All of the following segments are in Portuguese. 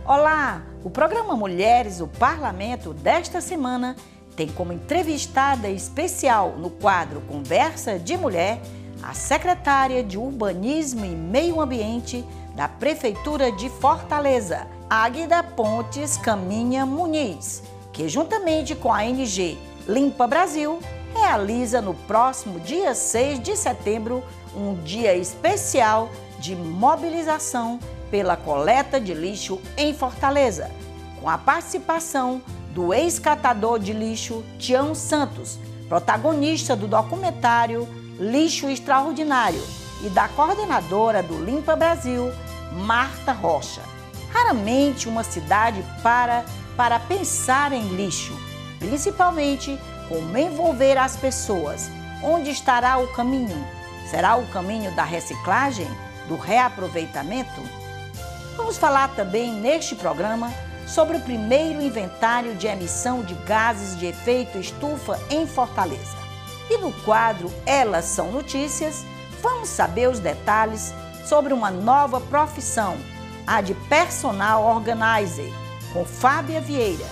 Olá! O programa Mulheres do Parlamento desta semana tem como entrevistada especial no quadro Conversa de Mulher a secretária de Urbanismo e Meio Ambiente da Prefeitura de Fortaleza, Águida Pontes Caminha Muniz, que juntamente com a ONG Limpa Brasil realiza no próximo dia 6 de setembro um dia especial de mobilização pela coleta de lixo em Fortaleza, com a participação do ex-catador de lixo Tião Santos, protagonista do documentário Lixo Extraordinário, e da coordenadora do Limpa Brasil, Marta Rocha. Raramente uma cidade para pensar em lixo, principalmente como envolver as pessoas. Onde estará o caminho? Será o caminho da reciclagem, do reaproveitamento? Vamos falar também neste programa sobre o primeiro inventário de emissão de gases de efeito estufa em Fortaleza. E no quadro Elas São Notícias, vamos saber os detalhes sobre uma nova profissão, a de Personal Organizer, com Fábia Vieira.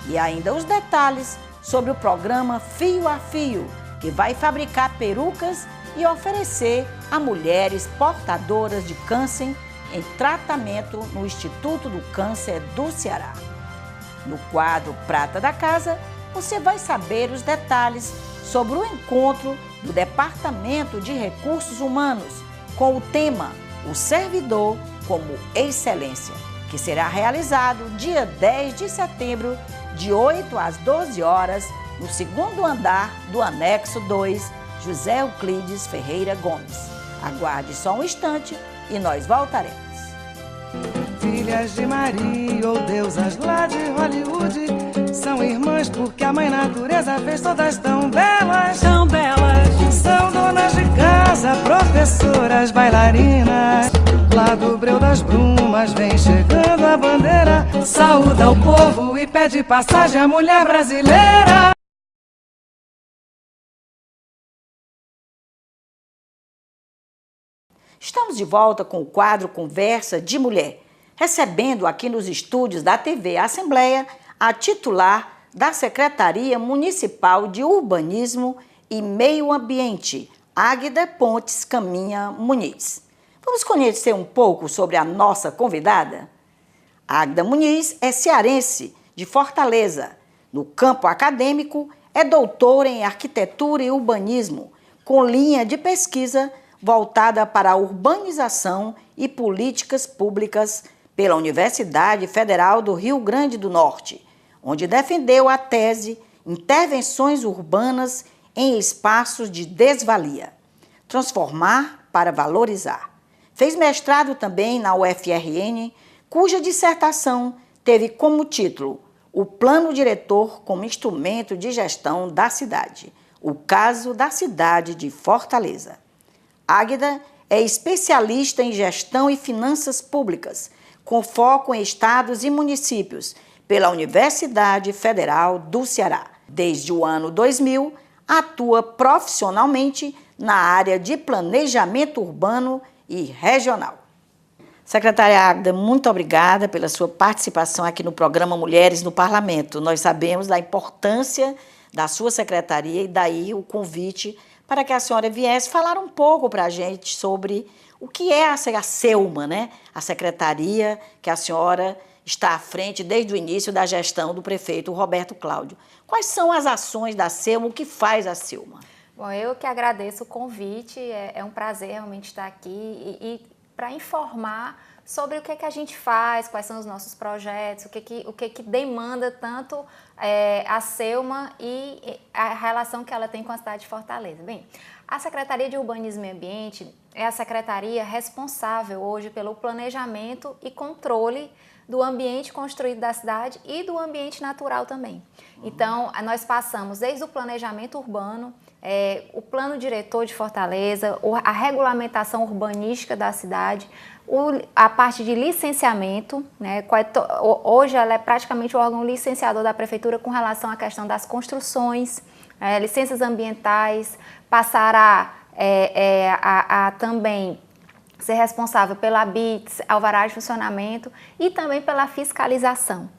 E ainda os detalhes sobre o programa Fio a Fio, que vai fabricar perucas e oferecer a mulheres portadoras de câncer em tratamento no Instituto do Câncer do Ceará. No quadro Prata da Casa, você vai saber os detalhes sobre o encontro do Departamento de Recursos Humanos com o tema O Servidor como Excelência, que será realizado dia 10 de setembro, de 8 às 12 horas, no segundo andar do Anexo 2, José Euclides Ferreira Gomes. Aguarde só um instante e nós voltaremos. Filhas de Maria ou deusas lá de Hollywood, são irmãs porque a mãe natureza fez todas tão belas. Tão belas. São donas de casa, professoras, bailarinas. Lá do Breu das Brumas vem chegando a bandeira, saúda o povo e pede passagem à mulher brasileira. Estamos de volta com o quadro Conversa de Mulher, recebendo aqui nos estúdios da TV Assembleia a titular da Secretaria Municipal de Urbanismo e Meio Ambiente, Águida Pontes Caminha Muniz. Vamos conhecer um pouco sobre a nossa convidada? Águida Muniz é cearense, de Fortaleza. No campo acadêmico, é doutora em Arquitetura e Urbanismo, com linha de pesquisa voltada para a urbanização e políticas públicas pela Universidade Federal do Rio Grande do Norte, onde defendeu a tese Intervenções Urbanas em Espaços de Desvalia, Transformar para Valorizar. Fez mestrado também na UFRN, cuja dissertação teve como título O Plano Diretor como Instrumento de Gestão da Cidade, o caso da cidade de Fortaleza. Águida é especialista em gestão e finanças públicas, com foco em estados e municípios, pela Universidade Federal do Ceará. Desde o ano 2000, atua profissionalmente na área de planejamento urbano e regional. Secretária Águida, muito obrigada pela sua participação aqui no programa Mulheres no Parlamento. Nós sabemos da importância da sua secretaria e daí o convite para que a senhora viesse falar um pouco para a gente sobre o que é a SEUMA, né? A secretaria que a senhora está à frente desde o início da gestão do prefeito Roberto Cláudio. Quais são as ações da SEUMA, o que faz a SEUMA? Bom, eu que agradeço o convite, é um prazer realmente estar aqui e para informar sobre o que é que a gente faz, quais são os nossos projetos, o que que demanda tanto a SEUMA e a relação que ela tem com a cidade de Fortaleza. Bem, a Secretaria de Urbanismo e Ambiente é a secretaria responsável hoje pelo planejamento e controle do ambiente construído da cidade e do ambiente natural também. Então, nós passamos desde o planejamento urbano, o plano diretor de Fortaleza, a regulamentação urbanística da cidade, a parte de licenciamento, né? Hoje ela é praticamente o órgão licenciador da prefeitura com relação à questão das construções, licenças ambientais, passar a também ser responsável pela BITS, alvará de funcionamento e também pela fiscalização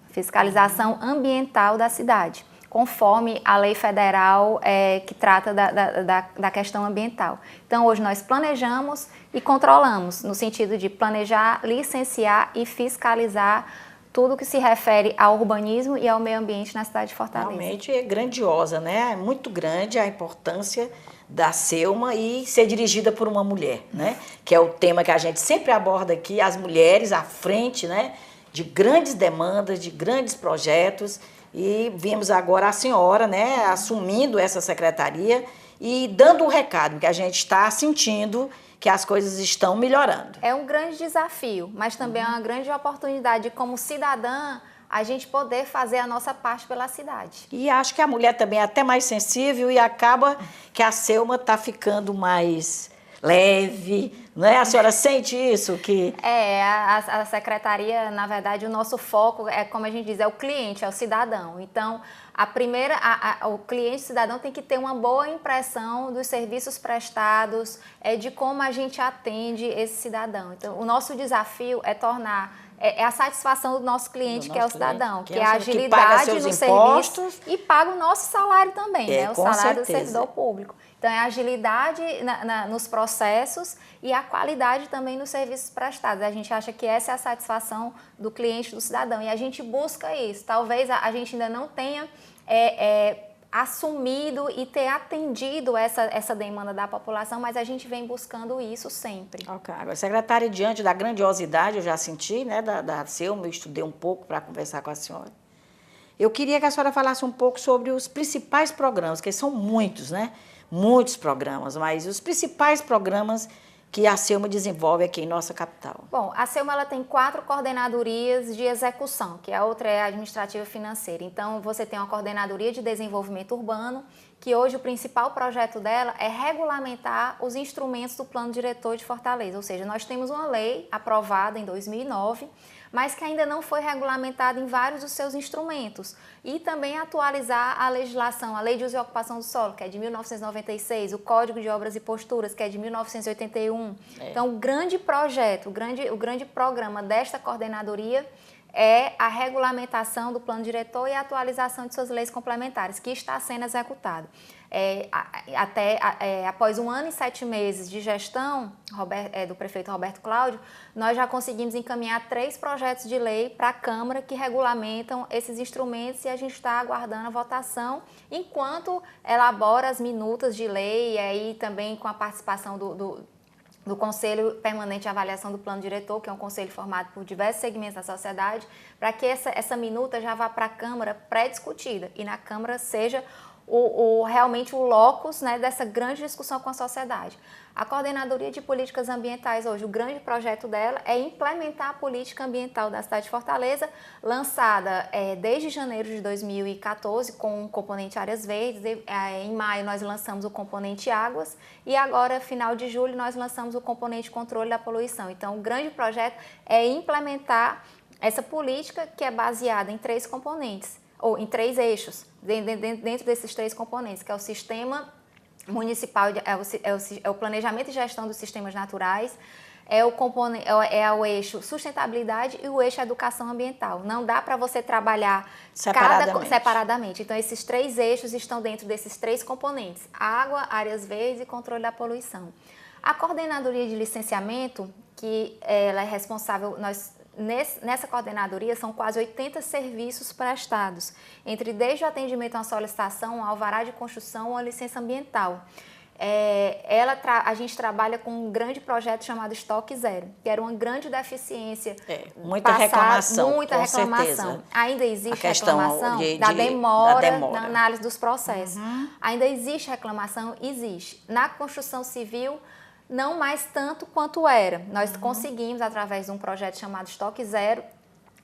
ambiental da cidade, conforme a lei federal que trata da questão ambiental. Então, hoje nós planejamos e controlamos, no sentido de planejar, licenciar e fiscalizar tudo que se refere ao urbanismo e ao meio ambiente na cidade de Fortaleza. Realmente é grandiosa, né? É muito grande a importância da Selma e ser dirigida por uma mulher, né? Que é o tema que a gente sempre aborda aqui, as mulheres à frente, né? De grandes demandas, de grandes projetos. E vimos agora a senhora, né? Assumindo essa secretaria e dando o recado que a gente está sentindo que as coisas estão melhorando. É um grande desafio, mas também é uma grande oportunidade, como cidadã, a gente poder fazer a nossa parte pela cidade. E acho que a mulher também é até mais sensível e acaba que a Selma está ficando mais leve, não é? A senhora sente isso? A secretaria, na verdade, o nosso foco é, como a gente diz, é o cliente, é o cidadão. Então, o cliente cidadão tem que ter uma boa impressão dos serviços prestados, de como a gente atende esse cidadão. Então, o nosso desafio é tornar a satisfação do nosso cliente, que é o cidadão, que é a agilidade no serviço e paga o nosso salário também, né? O salário do servidor público. Então, é a agilidade nos processos e a qualidade também nos serviços prestados. A gente acha que essa é a satisfação do cliente, do cidadão, e a gente busca isso. Talvez a gente ainda não tenha assumido e ter atendido essa demanda da população, mas a gente vem buscando isso sempre. Ok. Agora, secretária, diante da grandiosidade, eu já senti, né, da Selma, eu estudei um pouco para conversar com a senhora. Eu queria que a senhora falasse um pouco sobre os principais programas, que são muitos, né? Muitos programas, mas os principais programas que a Selma desenvolve aqui em nossa capital. Bom, a Selma ela tem 4 coordenadorias de execução, que a outra é a administrativa financeira. Então, você tem uma coordenadoria de desenvolvimento urbano, que hoje o principal projeto dela é regulamentar os instrumentos do plano diretor de Fortaleza. Ou seja, nós temos uma lei aprovada em 2009, mas que ainda não foi regulamentada em vários dos seus instrumentos. E também atualizar a legislação, a Lei de Uso e Ocupação do Solo, que é de 1996, o Código de Obras e Posturas, que é de 1981. Então, o grande projeto, o grande programa desta coordenadoria é a regulamentação do plano diretor e a atualização de suas leis complementares, que está sendo executado. Após 1 ano e 7 meses de gestão do prefeito Roberto Cláudio, nós já conseguimos encaminhar 3 projetos de lei para a Câmara que regulamentam esses instrumentos, e a gente está aguardando a votação enquanto elabora as minutas de lei, e aí também com a participação do Conselho Permanente de Avaliação do Plano Diretor, que é um conselho formado por diversos segmentos da sociedade, para que essa minuta já vá para a Câmara pré-discutida e na Câmara seja realmente o locus, né, dessa grande discussão com a sociedade. A Coordenadoria de Políticas Ambientais hoje, o grande projeto dela é implementar a política ambiental da cidade de Fortaleza, lançada desde janeiro de 2014 com o componente Áreas Verdes. Em maio nós lançamos o componente Águas e agora, final de julho, nós lançamos o componente Controle da Poluição. Então, o grande projeto é implementar essa política, que é baseada em 3 componentes, ou em 3 eixos, dentro desses 3 componentes, que é o sistema municipal, é o planejamento e gestão dos sistemas naturais, é o eixo sustentabilidade e o eixo educação ambiental. Não dá para você trabalhar separadamente. Então, esses 3 eixos estão dentro desses 3 componentes: água, áreas verdes e controle da poluição. A coordenadoria de licenciamento, que ela é responsável, nessa coordenadoria são quase 80 serviços prestados, desde o atendimento a uma solicitação, um alvará de construção ou a licença ambiental. A gente trabalha com um grande projeto chamado Estoque Zero, que era uma grande deficiência. Muita reclamação. Certeza. Ainda existe reclamação da demora na análise dos processos. Ainda existe reclamação? Existe. Na construção civil, não mais tanto quanto era. Nós conseguimos, através de um projeto chamado Estoque Zero,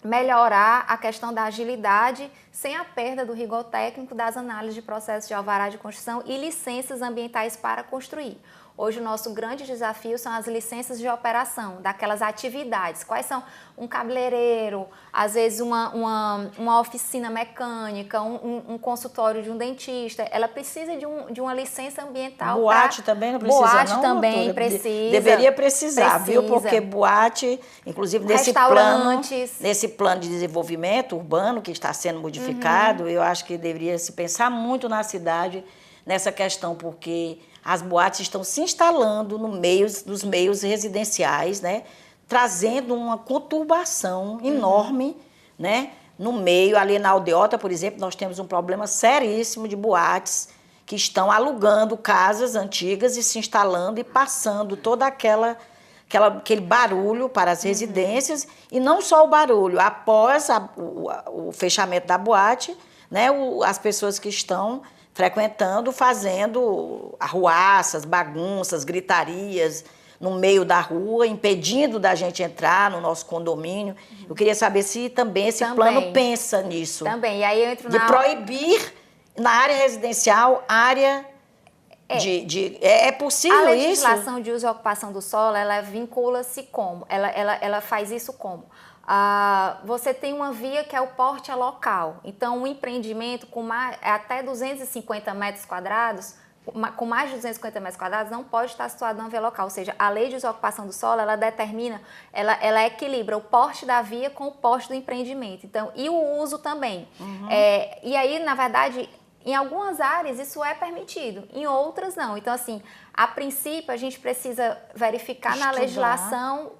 melhorar a questão da agilidade sem a perda do rigor técnico das análises de processos de alvará de construção e licenças ambientais para construir. Hoje o nosso grande desafio são as licenças de operação, daquelas atividades. Quais são um cabeleireiro, às vezes uma oficina mecânica, um consultório de um dentista. Ela precisa de uma licença ambiental. Boate também não precisa, boate não, também doutora? precisa. Deveria precisar, viu? Porque boate, inclusive nesse plano de desenvolvimento urbano que está sendo modificado, eu acho que deveria se pensar muito na cidade nessa questão, porque as boates estão se instalando nos meios residenciais, né? Trazendo uma conturbação enorme, né? No meio, ali na Aldeota, por exemplo, nós temos um problema seríssimo de boates que estão alugando casas antigas e se instalando e passando todo aquele barulho para as residências, e não só o barulho, após o fechamento da boate, né? As pessoas que estão frequentando, fazendo arruaças, bagunças, gritarias no meio da rua, impedindo da gente entrar no nosso condomínio. Eu queria saber se também esse plano pensa nisso. Também, e aí eu entro de proibir na área residencial, área é possível isso? A legislação de uso e ocupação do solo, ela vincula-se como? Ela faz isso como? Você tem uma via que é o porte local. Então, um empreendimento com até 250 metros quadrados, com mais de 250 metros quadrados, não pode estar situado numa via local. Ou seja, a lei de desocupação do solo, ela determina, ela equilibra o porte da via com o porte do empreendimento. Então, e o uso também. E aí, na verdade, em algumas áreas isso é permitido, em outras não. Então, assim, a princípio, a gente precisa verificar na legislação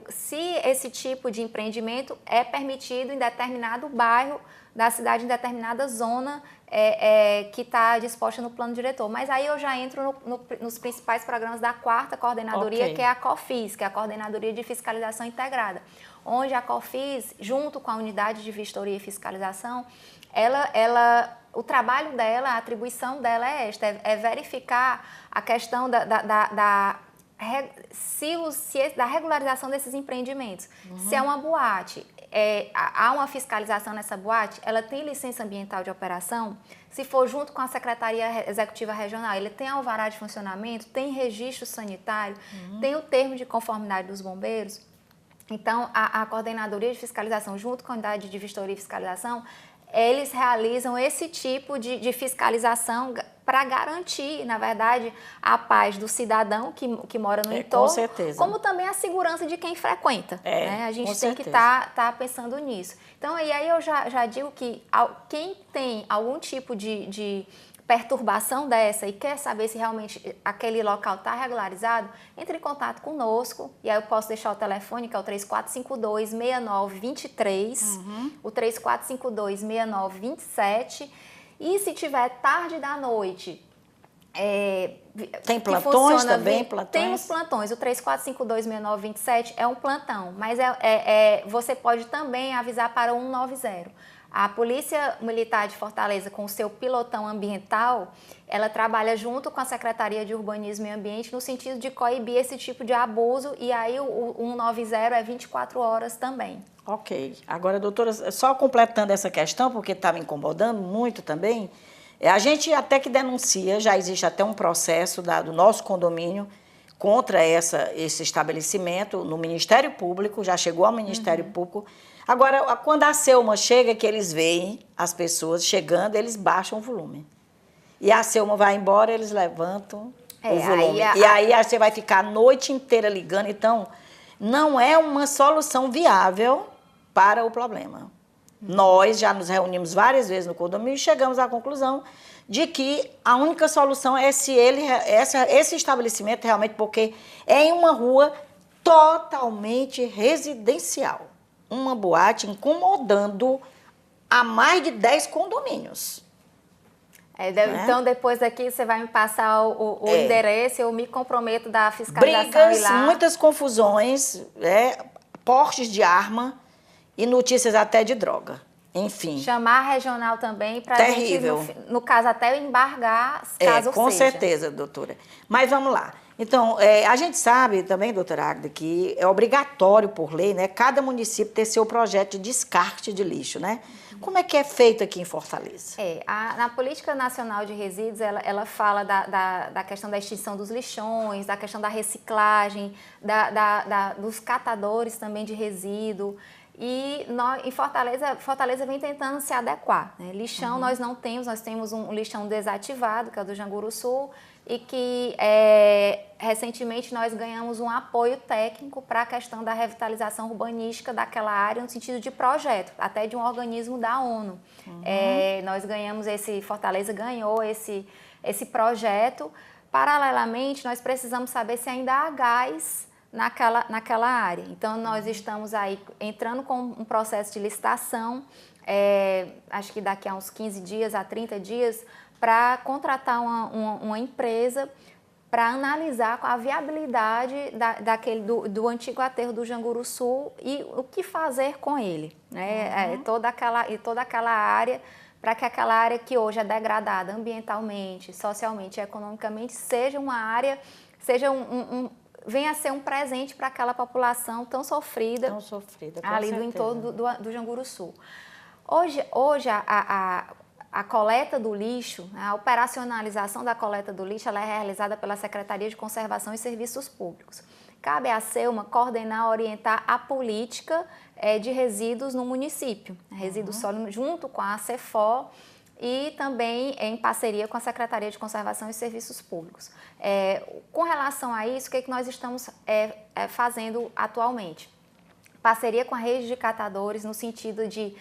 se esse tipo de empreendimento é permitido em determinado bairro da cidade, em determinada zona que está disposta no plano diretor. Mas aí eu já entro nos principais programas da 4ª coordenadoria, que é a COFIS, que é a Coordenadoria de Fiscalização Integrada, onde a COFIS, junto com a Unidade de Vistoria e Fiscalização, o trabalho dela, a atribuição dela é esta, é verificar a questão da regularização desses empreendimentos. Se é uma boate, há uma fiscalização nessa boate, ela tem licença ambiental de operação, se for junto com a Secretaria Executiva Regional, ele tem alvará de funcionamento, tem registro sanitário, tem o termo de conformidade dos bombeiros. Então, a Coordenadoria de Fiscalização, junto com a Unidade de Vistoria e Fiscalização, eles realizam esse tipo de fiscalização para garantir, na verdade, a paz do cidadão que mora no entorno, com certeza, como também a segurança de quem frequenta. Né? A gente tem que estar pensando nisso. Então, e aí eu já digo que quem tem algum tipo de perturbação dessa e quer saber se realmente aquele local está regularizado, entre em contato conosco, e aí eu posso deixar o telefone, que é o 3452-6923, o 3452-6927, e se tiver tarde da noite... tem plantões também? Temos plantões, o 3452-6927 é um plantão, mas você pode também avisar para o 190. A Polícia Militar de Fortaleza, com o seu pilotão ambiental, ela trabalha junto com a Secretaria de Urbanismo e Ambiente no sentido de coibir esse tipo de abuso, e aí o 190 é 24 horas também. Ok. Agora, doutora, só completando essa questão, porque está me incomodando muito também, a gente até que denuncia, já existe até um processo do nosso condomínio contra esse estabelecimento no Ministério Público, já chegou ao Ministério Público. Agora, quando a Selma chega, que eles veem as pessoas chegando, eles baixam o volume. E a Selma vai embora, eles levantam o volume. Aí você vai ficar a noite inteira ligando. Então, não é uma solução viável para o problema. Nós já nos reunimos várias vezes no condomínio e chegamos à conclusão de que a única solução é se esse estabelecimento realmente, porque é em uma rua totalmente residencial. Uma boate incomodando a mais de 10 condomínios. Então, depois daqui, você vai me passar o endereço, eu me comprometo da fiscalização. Brigas, muitas confusões, portes de arma e notícias até de droga. Enfim. Chamar a regional também para a gente, no caso, até embargar, caso seja. Com certeza, doutora. Mas vamos lá. Então, a gente sabe também, doutora Águeda, que é obrigatório por lei, né, cada município ter seu projeto de descarte de lixo, né? Como é que é feito aqui em Fortaleza? Na Política Nacional de Resíduos, ela fala da questão da extinção dos lixões, da questão da reciclagem, dos catadores também de resíduo. E nós, em Fortaleza vem tentando se adequar, né? Lixão nós não temos, nós temos um lixão desativado, que é o do Janguru Sul, e que recentemente nós ganhamos um apoio técnico para a questão da revitalização urbanística daquela área no sentido de projeto, até de um organismo da ONU. Nós ganhamos Fortaleza ganhou esse projeto. Paralelamente, nós precisamos saber se ainda há gás naquela área. Então, nós estamos aí entrando com um processo de licitação, acho que daqui a uns 15 dias, a 30 dias, para contratar uma empresa para analisar a viabilidade do antigo aterro do Janguru Sul e o que fazer com ele, né? Toda aquela área, para que aquela área que hoje é degradada ambientalmente, socialmente e economicamente seja uma área, venha a ser um presente para aquela população tão sofrida ali do entorno do Janguru Sul. Hoje a coleta do lixo, a operacionalização da coleta do lixo, ela é realizada pela Secretaria de Conservação e Serviços Públicos. Cabe à SEUMA coordenar, orientar a política de resíduos no município, resíduos sólidos, junto com a CEFOR e também em parceria com a Secretaria de Conservação e Serviços Públicos. Com relação a isso, o que é que nós estamos fazendo atualmente? Parceria com a rede de catadores no sentido de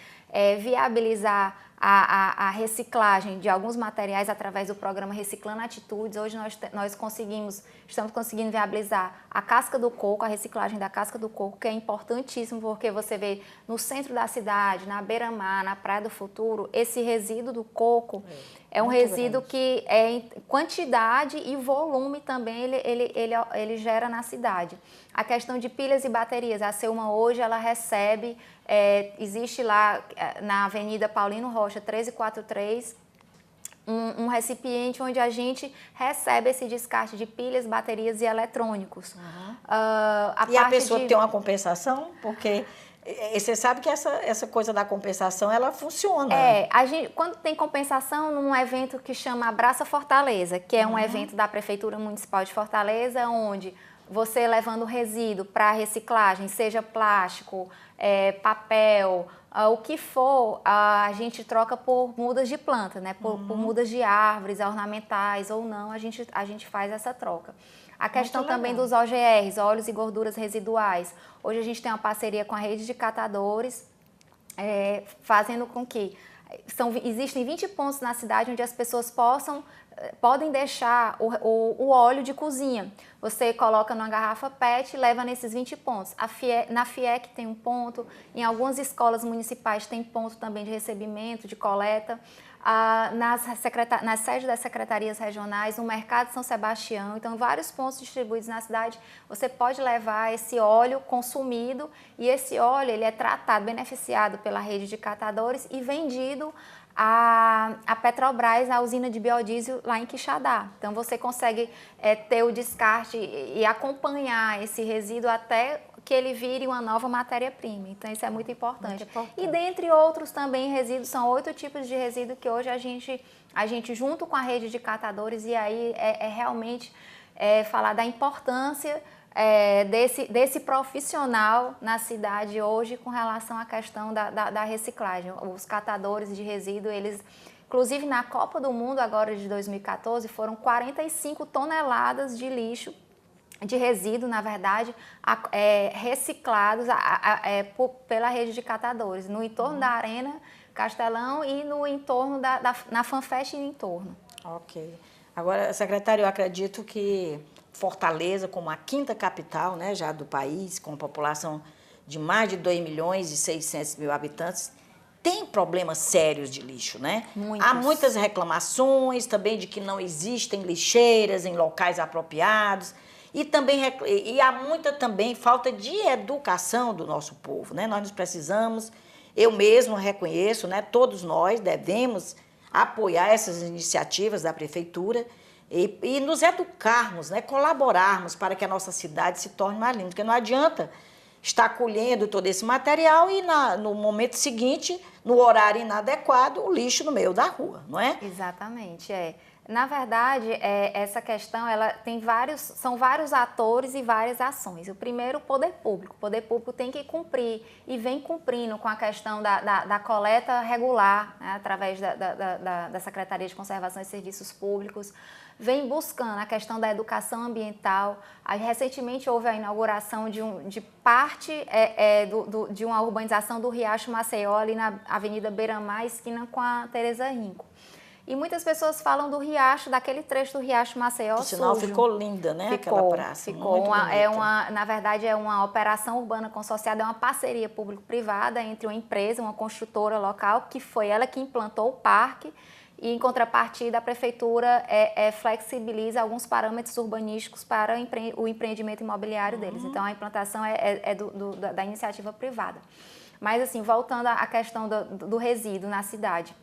viabilizar a reciclagem de alguns materiais através do programa Reciclando Atitudes. Hoje nós estamos conseguindo viabilizar a casca do coco, a reciclagem da casca do coco, que é importantíssimo, porque você vê no centro da cidade, na beira-mar, na Praia do Futuro, esse resíduo do coco é um resíduo que em quantidade e volume também ele gera na cidade. A questão de pilhas e baterias, a SEUMA hoje ela recebe, existe lá na Avenida Paulino Rocha 1343, um recipiente onde a gente recebe esse descarte de pilhas, baterias e eletrônicos. A pessoa tem uma compensação? Porque você sabe que essa coisa da compensação, ela funciona. Quando tem compensação num evento que chama Abraça Fortaleza, que é um evento da Prefeitura Municipal de Fortaleza, onde você levando resíduo para reciclagem, seja plástico, papel, o que for, a gente troca por mudas de planta, né? Por mudas de árvores ornamentais ou não, a gente faz essa troca. A questão também dos OGRs, óleos e gorduras residuais. Hoje a gente tem uma parceria com a rede de catadores, fazendo com que existem 20 pontos na cidade onde as pessoas podem deixar o óleo de cozinha. Você coloca numa garrafa PET e leva nesses 20 pontos. Na FIEC tem um ponto, em algumas escolas municipais tem ponto também de recebimento, de coleta. Nas sedes das secretarias regionais, no Mercado São Sebastião, então vários pontos distribuídos na cidade, você pode levar esse óleo consumido e esse óleo ele é tratado, beneficiado pela rede de catadores e vendido a Petrobras, a usina de biodiesel lá em Quixadá. Então você consegue ter o descarte e acompanhar esse resíduo até que ele vire uma nova matéria-prima. Então, isso é muito importante. E, dentre outros também resíduos, são 8 tipos de resíduo que hoje a gente junto com a rede de catadores, e aí realmente falar da importância desse profissional na cidade hoje com relação à questão da reciclagem. Os catadores de resíduo, eles... Inclusive, na Copa do Mundo, agora de 2014, foram 45 toneladas de lixo, de resíduo, na verdade, reciclados pela rede de catadores, no entorno da Arena Castelão e no entorno na FanFest e no entorno. Ok. Agora, secretário, eu acredito que Fortaleza, como a 5ª capital, né, já do país, com população de mais de 2.600.000 habitantes, tem problemas sérios de lixo, né? Há muitas reclamações também de que não existem lixeiras em locais apropriados. E há muita também falta de educação do nosso povo, né? Nós precisamos, eu mesmo reconheço, né? Todos nós devemos apoiar essas iniciativas da prefeitura e nos educarmos, né? Colaborarmos para que a nossa cidade se torne mais linda. Porque não adianta está colhendo todo esse material e no momento seguinte, no horário inadequado, o lixo no meio da rua, não é? Exatamente, Na verdade, essa questão, são vários atores e várias ações. O primeiro, o poder público. O poder público tem que cumprir e vem cumprindo com a questão da coleta regular, né, através da Secretaria de Conservação e Serviços Públicos, vem buscando a questão da educação ambiental. Recentemente houve a inauguração de parte de uma urbanização do Riacho Maceió, ali na Avenida Beira-Mar, esquina com a Tereza Rinco. E muitas pessoas falam do riacho, daquele trecho do Riacho Maceió sujo. O sinal ficou linda, né? Aquela praça. Ficou. Na verdade, é uma operação urbana consorciada, é uma parceria público-privada entre uma empresa, uma construtora local, que foi ela que implantou o parque, e em contrapartida a prefeitura flexibiliza alguns parâmetros urbanísticos para o empreendimento imobiliário deles. Então a implantação da iniciativa privada. Mas assim, voltando à questão do resíduo na cidade.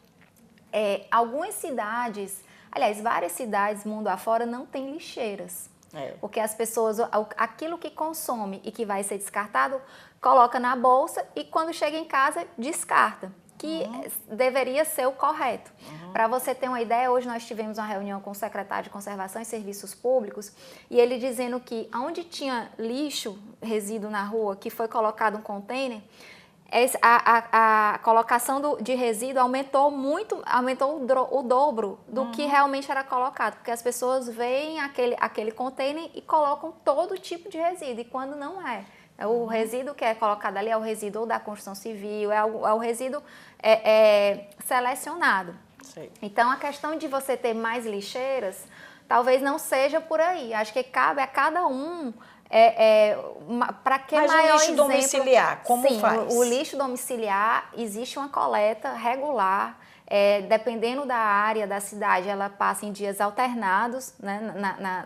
Algumas cidades, aliás, várias cidades mundo afora não têm lixeiras. Porque as pessoas, aquilo que consome e que vai ser descartado, coloca na bolsa e quando chega em casa, descarta. Que deveria ser o correto. Para você ter uma ideia, hoje nós tivemos uma reunião com o secretário de Conservação e Serviços Públicos e ele dizendo que onde tinha lixo, resíduo na rua, que foi colocado um container, a colocação de resíduo aumentou o dobro do que realmente era colocado, porque as pessoas veem aquele container e colocam todo tipo de resíduo, e quando não é. O resíduo que é colocado ali é o resíduo da construção civil, é o resíduo selecionado. Sim. Então, a questão de você ter mais lixeiras, talvez não seja por aí. Acho que cabe a cada um... para que Mas maior o lixo exemplo, domiciliar, como sim, faz? O lixo domiciliar, existe uma coleta regular, dependendo da área da cidade, ela passa em dias alternados, né,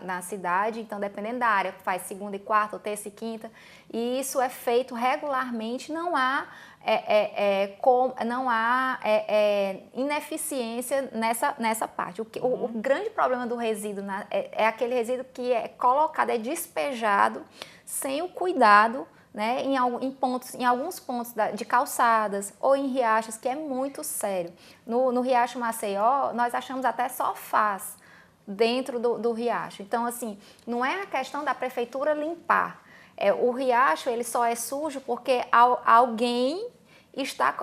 na cidade, então dependendo da área, faz segunda e quarta, ou terça e quinta, e isso é feito regularmente, não há ineficiência nessa parte. O grande problema do resíduo é aquele resíduo que é colocado, é despejado sem o cuidado, né, em alguns pontos de calçadas ou em riachos, que é muito sério. No Riacho Maceió, nós achamos até sofás dentro do riacho. Então, assim, não é a questão da prefeitura limpar. O riacho ele só é sujo porque alguém está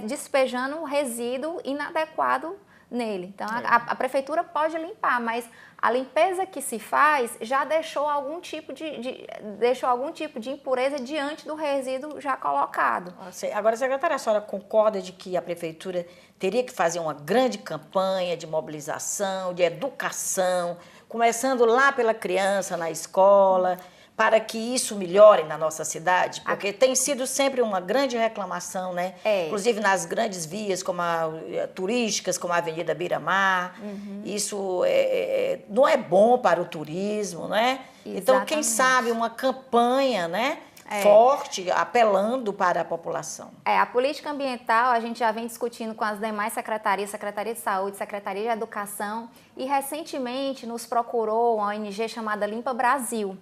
despejando resíduo inadequado nele. Então, a prefeitura pode limpar, mas a limpeza que se faz já deixou algum tipo de impureza diante do resíduo já colocado. Agora, secretária, a senhora concorda de que a prefeitura teria que fazer uma grande campanha de mobilização, de educação, começando lá pela criança, na escola, para que isso melhore na nossa cidade? Porque tem sido sempre uma grande reclamação, né? Inclusive nas grandes vias turísticas, como a Avenida Beira-Mar. Isso não é bom para o turismo, né? Exatamente. Então, quem sabe uma campanha, né? Forte, apelando para a população. A política ambiental a gente já vem discutindo com as demais secretarias, Secretaria de Saúde, Secretaria de Educação, e recentemente nos procurou uma ONG chamada Limpa Brasil,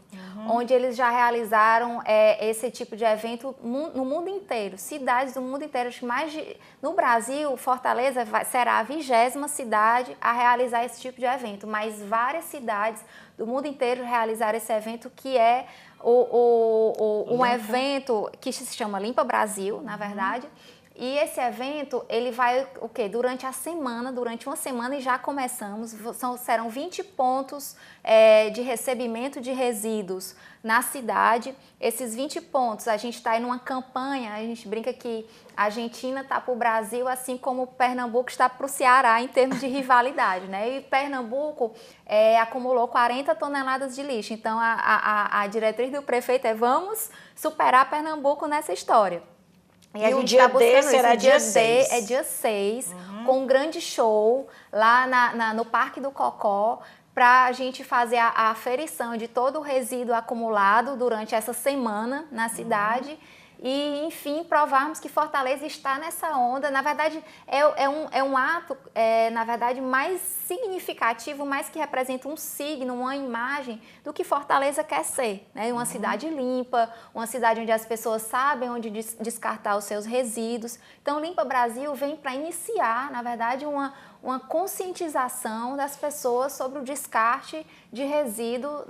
onde eles já realizaram esse tipo de evento no mundo inteiro, cidades do mundo inteiro. No Brasil, Fortaleza será a 20ª cidade a realizar esse tipo de evento, mas várias cidades do mundo inteiro realizaram esse evento, que é um evento que se chama Limpa Brasil, na verdade. E esse evento, ele vai durante uma semana, e já começamos, serão 20 pontos de recebimento de resíduos na cidade. Esses 20 pontos, a gente está aí numa campanha, a gente brinca que a Argentina está para o Brasil, assim como o Pernambuco está para o Ceará em termos de rivalidade, né? E Pernambuco acumulou 40 toneladas de lixo. Então, a diretriz do prefeito vamos superar Pernambuco nessa história. E o dia D será dia 6. É dia 6, com um grande show lá no Parque do Cocó, para a gente fazer a aferição de todo o resíduo acumulado durante essa semana na cidade. e, enfim, provarmos que Fortaleza está nessa onda. Na verdade, é um ato, na verdade, mais significativo, mais que representa um signo, uma imagem do que Fortaleza quer ser, né? Uma cidade limpa, uma cidade onde as pessoas sabem onde descartar os seus resíduos. Então, Limpa Brasil vem para iniciar, na verdade, uma conscientização das pessoas sobre o descarte de resíduo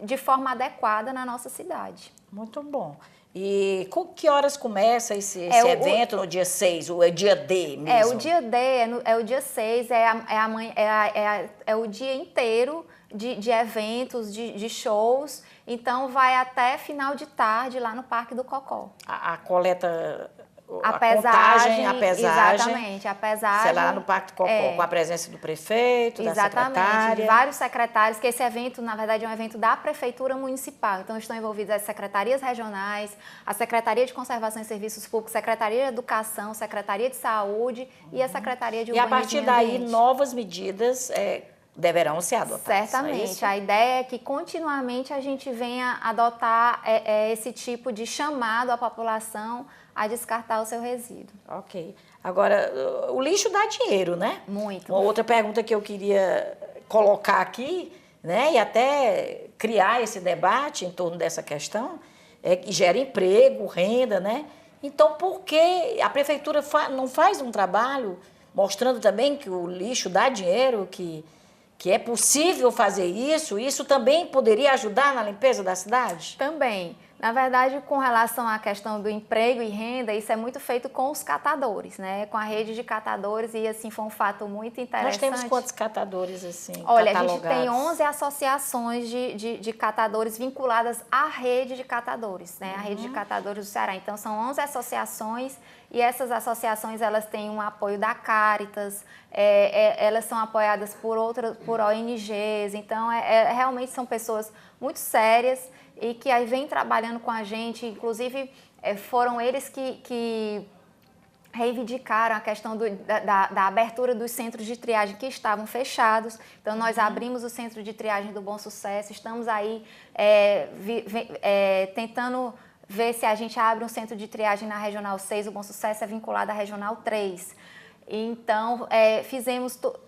de forma adequada na nossa cidade. Muito bom. E com que horas começa esse evento no dia 6, o dia D mesmo? O dia D é o dia 6, é o dia inteiro de eventos, de shows. Então, vai até final de tarde lá no Parque do Cocó. A coleta... A pesagem, exatamente, a pesagem. Sei lá, no Parque do Cocó, com a presença do prefeito, da secretária. Vários secretários, que esse evento, na verdade, é um evento da Prefeitura Municipal. Então, estão envolvidas as secretarias regionais, a Secretaria de Conservação e Serviços Públicos, Secretaria de Educação, Secretaria de Saúde e a Secretaria de Urbanismo. E a partir daí, novas medidas deverão ser adotadas. Certamente. A ideia é que continuamente a gente venha adotar esse tipo de chamado à população a descartar o seu resíduo. Ok. Agora, o lixo dá dinheiro, né? Muito. Uma outra pergunta que eu queria colocar aqui, né, e até criar esse debate em torno dessa questão, é que gera emprego, renda, né? Então, por que a prefeitura não faz um trabalho mostrando também que o lixo dá dinheiro, que é possível fazer isso? Isso também poderia ajudar na limpeza da cidade? Também. Na verdade, com relação à questão do emprego e renda, isso é muito feito com os catadores, né? Com a rede de catadores, e assim foi um fato muito interessante. Nós temos quantos catadores assim? Olha, a gente tem 11 associações de catadores vinculadas à rede de catadores, né? A rede de catadores do Ceará. Então, são 11 associações, e essas associações, elas têm um apoio da Caritas, elas são apoiadas por ONGs, então realmente são pessoas muito sérias e que aí vem trabalhando com a gente. Inclusive foram eles que reivindicaram a questão da abertura dos centros de triagem que estavam fechados. Então, nós abrimos o centro de triagem do Bom Sucesso, estamos aí tentando ver se a gente abre um centro de triagem na Regional 6, o Bom Sucesso é vinculado à Regional 3. Então,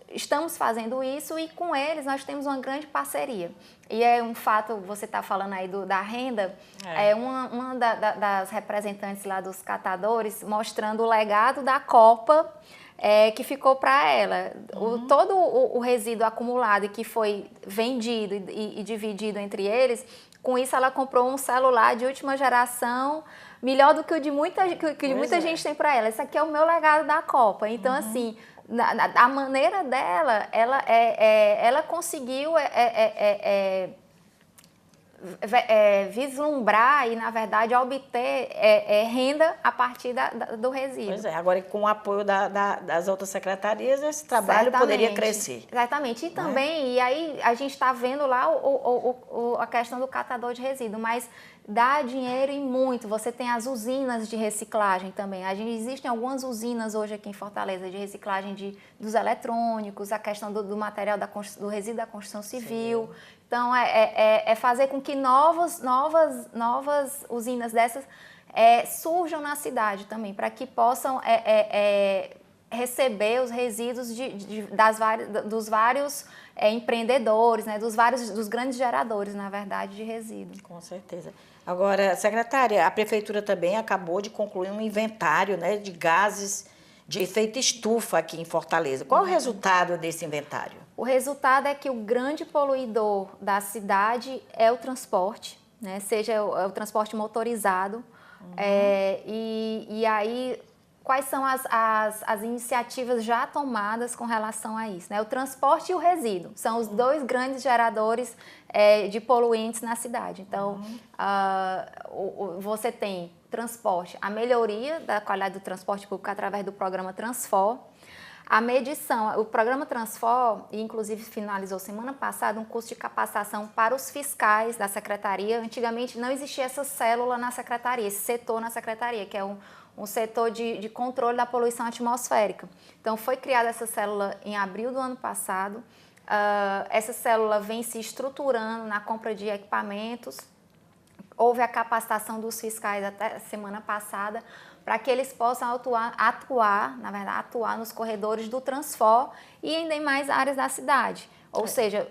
estamos fazendo isso, e com eles nós temos uma grande parceria. E é um fato, você está falando aí da renda, uma das representantes lá dos catadores mostrando o legado da Copa que ficou para ela. Todo o resíduo acumulado e que foi vendido e dividido entre eles, com isso ela comprou um celular de última geração, melhor do que o de muita gente tem para ela. Esse aqui é o meu legado da Copa. Então, assim, a maneira dela, ela conseguiu vislumbrar e, na verdade, obter renda a partir do resíduo. Pois é, agora com o apoio das outras secretarias, esse trabalho poderia crescer. Exatamente. E também, e aí a gente está vendo lá a questão do catador de resíduo, mas dá dinheiro e muito. Você tem as usinas de reciclagem também. Existem algumas usinas hoje aqui em Fortaleza de reciclagem dos eletrônicos, a questão do material do resíduo da construção civil. Sim. Então, fazer com que novas usinas dessas surjam na cidade também, para que possam receber os resíduos dos vários empreendedores, né, dos grandes geradores, na verdade, de resíduos. Com certeza. Agora, secretária, a prefeitura também acabou de concluir um inventário, né, de gases de efeito estufa aqui em Fortaleza. Qual o resultado desse inventário? O resultado é que o grande poluidor da cidade é o transporte, né? Seja o transporte motorizado. E aí, quais são as iniciativas já tomadas com relação a isso, né? O transporte e o resíduo são os dois grandes geradores de poluentes na cidade. Então, você tem transporte, a melhoria da qualidade do transporte público através do programa Transfor, a medição, o programa Transfor, inclusive finalizou semana passada um curso de capacitação para os fiscais da secretaria. Antigamente não existia essa célula na secretaria, esse setor na secretaria, que é um setor de controle da poluição atmosférica. Então, foi criada essa célula em abril do ano passado. Essa célula vem se estruturando na compra de equipamentos. houve a capacitação dos fiscais até semana passada, para que eles possam atuar nos corredores do Transfor e em demais áreas da cidade. Ou seja,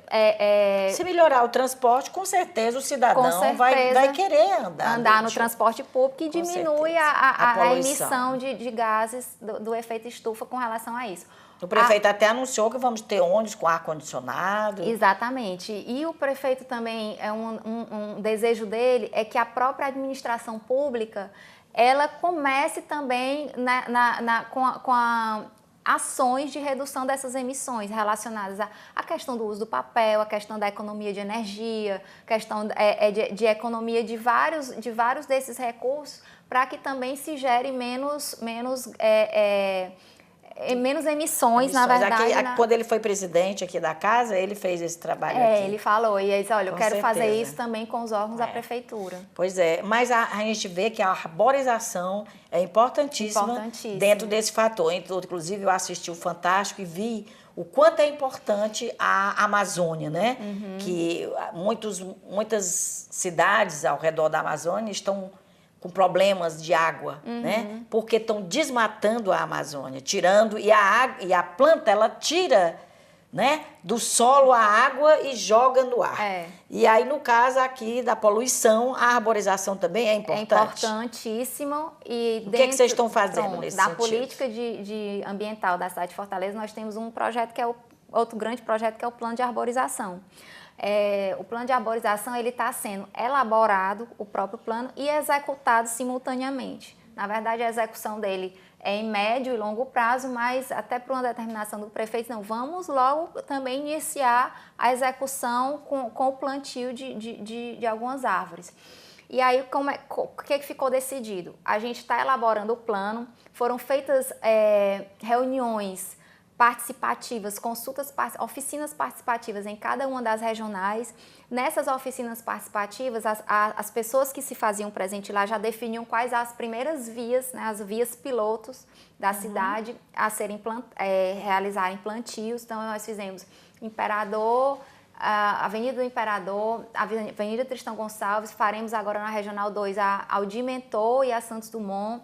se melhorar o transporte, com certeza o cidadão vai querer andar no transporte público e diminui a emissão de gases do efeito estufa com relação a isso. O prefeito até anunciou que vamos ter ônibus com ar-condicionado. Exatamente. E o prefeito também, um desejo dele é que a própria administração pública, ela comece também com ações de redução dessas emissões relacionadas à questão do uso do papel, a questão da economia de energia, questão de economia de vários desses recursos, para que também se gere menos emissões, na verdade. Quando ele foi presidente aqui da casa, ele fez esse trabalho aqui. Ele falou, e ele disse, olha, eu quero certeza. fazer isso também com os órgãos da prefeitura. Pois é, mas a gente vê que a arborização é importantíssima dentro desse fator. Inclusive, eu assisti o Fantástico e vi o quanto é importante a Amazônia, né? Que muitas cidades ao redor da Amazônia estão com problemas de água, né? Porque estão desmatando a Amazônia, tirando, e a planta, ela tira, né, do solo a água e joga no ar. E aí, no caso aqui da poluição, a arborização também é importante. É importantíssimo. E o que vocês estão fazendo nesse sentido? Da política ambiental da cidade de Fortaleza, nós temos um projeto que é outro grande projeto, que é o plano de arborização. O plano de arborização está sendo elaborado, o próprio plano, e executado simultaneamente. Na verdade, a execução dele é em médio e longo prazo, mas até por uma determinação do prefeito, não, vamos logo também iniciar a execução com o plantio de algumas árvores. E aí, o que ficou decidido? A gente está elaborando o plano, foram feitas reuniões participativas, oficinas participativas em cada uma das regionais. Nessas oficinas participativas, as pessoas que se faziam presente lá já definiam quais as primeiras vias, né, as vias pilotos da cidade a realizarem plantios. Então, nós fizemos Imperador, a Avenida do Imperador, a Avenida Tristão Gonçalves, faremos agora na Regional 2 a Aldir Mentor e a Santos Dumont,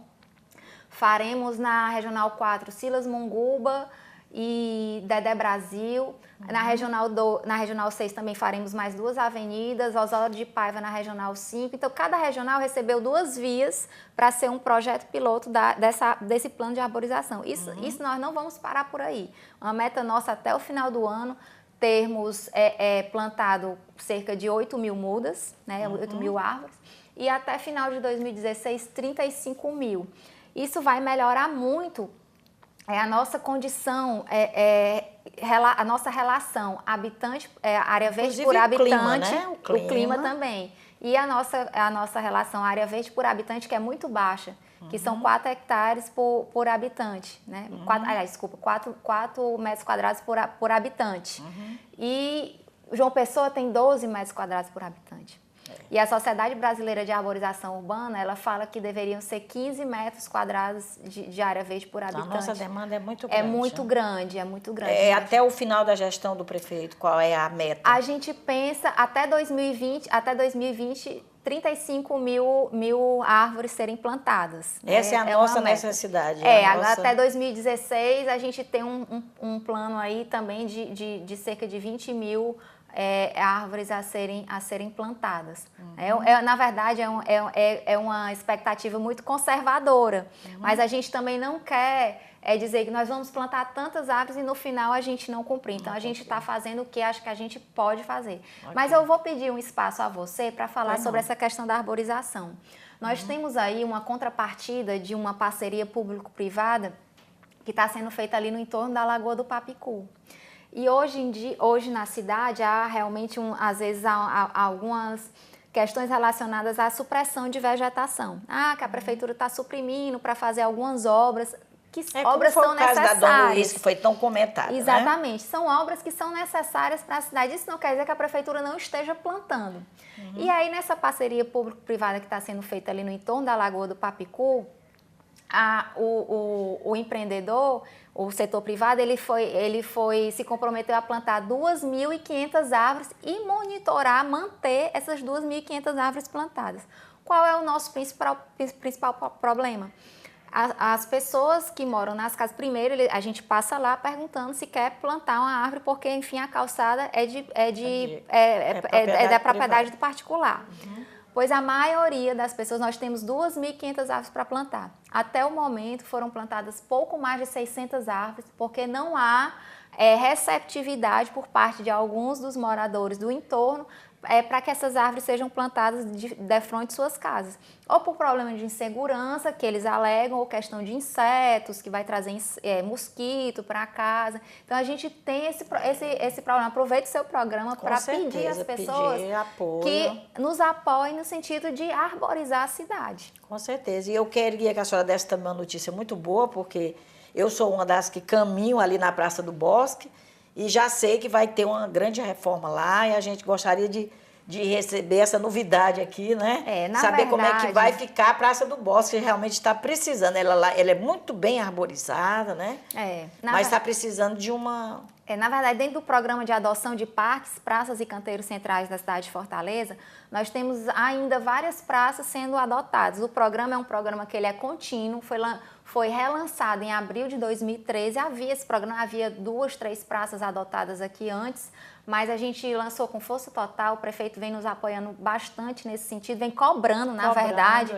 faremos na Regional 4 Silas Monguba e Dedé Brasil. Na Regional 6 também faremos mais 2 avenidas, Osório de Paiva na Regional 5. Então, cada regional recebeu 2 vias para ser um projeto piloto desse plano de arborização. Isso nós não vamos parar por aí. Uma meta nossa até o final do ano, termos plantado cerca de 8.000 mudas, né, 8.000 árvores, e até final de 2016, 35.000. Isso vai melhorar muito a nossa condição, a nossa relação habitante, área verde por habitante, clima, né? o clima também. E a nossa relação área verde por habitante, que é muito baixa, que são 4 hectares por habitante, né? 4 metros quadrados por habitante. E João Pessoa tem 12 metros quadrados por habitante. E a Sociedade Brasileira de Arborização Urbana, ela fala que deveriam ser 15 metros quadrados de área verde por habitante. A nossa demanda é muito grande. É muito grande. Até o final da gestão do prefeito, qual é a meta? A gente pensa, até 2020 35.000 árvores serem plantadas. Essa é a nossa necessidade. Até 2016 a gente tem um plano aí também de cerca de 20.000 árvores a serem plantadas. Na verdade, é uma expectativa muito conservadora, mas a gente também não quer dizer que nós vamos plantar tantas árvores e no final a gente não cumprir. Então, a gente está fazendo o que acho que a gente pode fazer. Mas eu vou pedir um espaço a você para falar sobre essa questão da arborização. Nós temos aí uma contrapartida de uma parceria público-privada que está sendo feita ali no entorno da Lagoa do Papicu. E hoje na cidade há realmente, às vezes, há algumas questões relacionadas à supressão de vegetação. Que a prefeitura está suprimindo para fazer algumas obras, que obras são necessárias. O caso da Dom Luiz, que foi tão comentado. Exatamente. Né? São obras que são necessárias para a cidade. Isso não quer dizer que a prefeitura não esteja plantando. E aí, nessa parceria público-privada que está sendo feita ali no entorno da Lagoa do Papicu, o empreendedor, o setor privado, ele se comprometeu a plantar 2.500 árvores e monitorar, manter essas 2.500 árvores plantadas. Qual é o nosso principal problema? As pessoas que moram nas casas, primeiro a gente passa lá perguntando se quer plantar uma árvore, porque, enfim, a calçada é da propriedade do particular. Uhum. Pois a maioria das pessoas, nós temos 2.500 árvores para plantar. Até o momento foram plantadas pouco mais de 600 árvores, porque não há receptividade por parte de alguns dos moradores do entorno para que essas árvores sejam plantadas de frente de suas casas. Ou por problema de insegurança, que eles alegam, ou questão de insetos, que vai trazer mosquito para casa. Então, a gente tem esse problema. Aproveite o seu programa para pedir às pessoas que nos apoiem no sentido de arborizar a cidade. Com certeza. E eu queria que a senhora desse também uma notícia muito boa, porque eu sou uma das que caminho ali na Praça do Bosque, e já sei que vai ter uma grande reforma lá e a gente gostaria de receber essa novidade aqui, né? Saber como é que vai ficar a Praça do Bosque, que realmente está precisando. Ela é muito bem arborizada, né? Mas está precisando de uma... Na verdade, dentro do programa de adoção de parques, praças e canteiros centrais da cidade de Fortaleza, nós temos ainda várias praças sendo adotadas. O programa é um programa que ele é contínuo, foi relançado em abril de 2013, esse programa havia 2, 3 praças adotadas aqui antes, mas a gente lançou com força total, o prefeito vem nos apoiando bastante nesse sentido, vem cobrando, na verdade,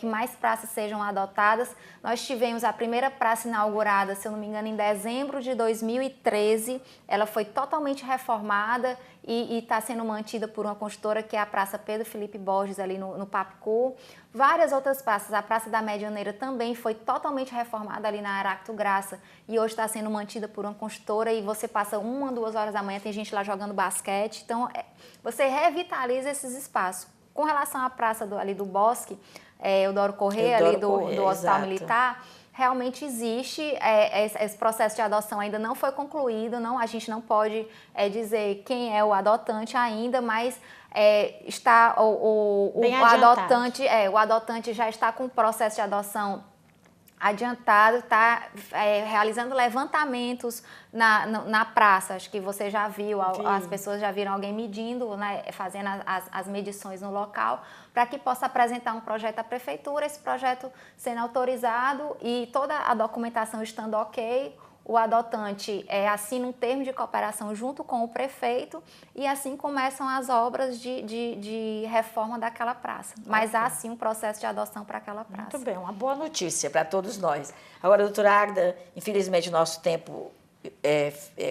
que mais praças sejam adotadas. Nós tivemos a primeira praça inaugurada, se eu não me engano, em dezembro de 2013, ela foi totalmente reformada e está sendo mantida por uma construtora que é a Praça Pedro Felipe Borges, ali no Papicu. Várias outras praças, a Praça da Medianeira também foi totalmente reformada ali na Aracto Graça e hoje está sendo mantida por uma construtora e você passa 1, 2 horas da manhã, tem gente lá jogando basquete, então você revitaliza esses espaços. Com relação à praça ali do Bosque, Eudoro Corrêa, ali do Hospital Militar, realmente existe, esse processo de adoção ainda não foi concluído, a gente não pode dizer quem é o adotante ainda, mas o adotante já está com o processo de adoção adiantado, está realizando levantamentos na praça. Acho que você já viu, as pessoas já viram alguém medindo, né, fazendo as medições no local, para que possa apresentar um projeto à prefeitura, esse projeto sendo autorizado e toda a documentação estando ok, o adotante assina um termo de cooperação junto com o prefeito e assim começam as obras de reforma daquela praça. Mas há sim um processo de adoção para aquela praça. Muito bem, uma boa notícia para todos nós. Agora, doutora Águeda, infelizmente o nosso tempo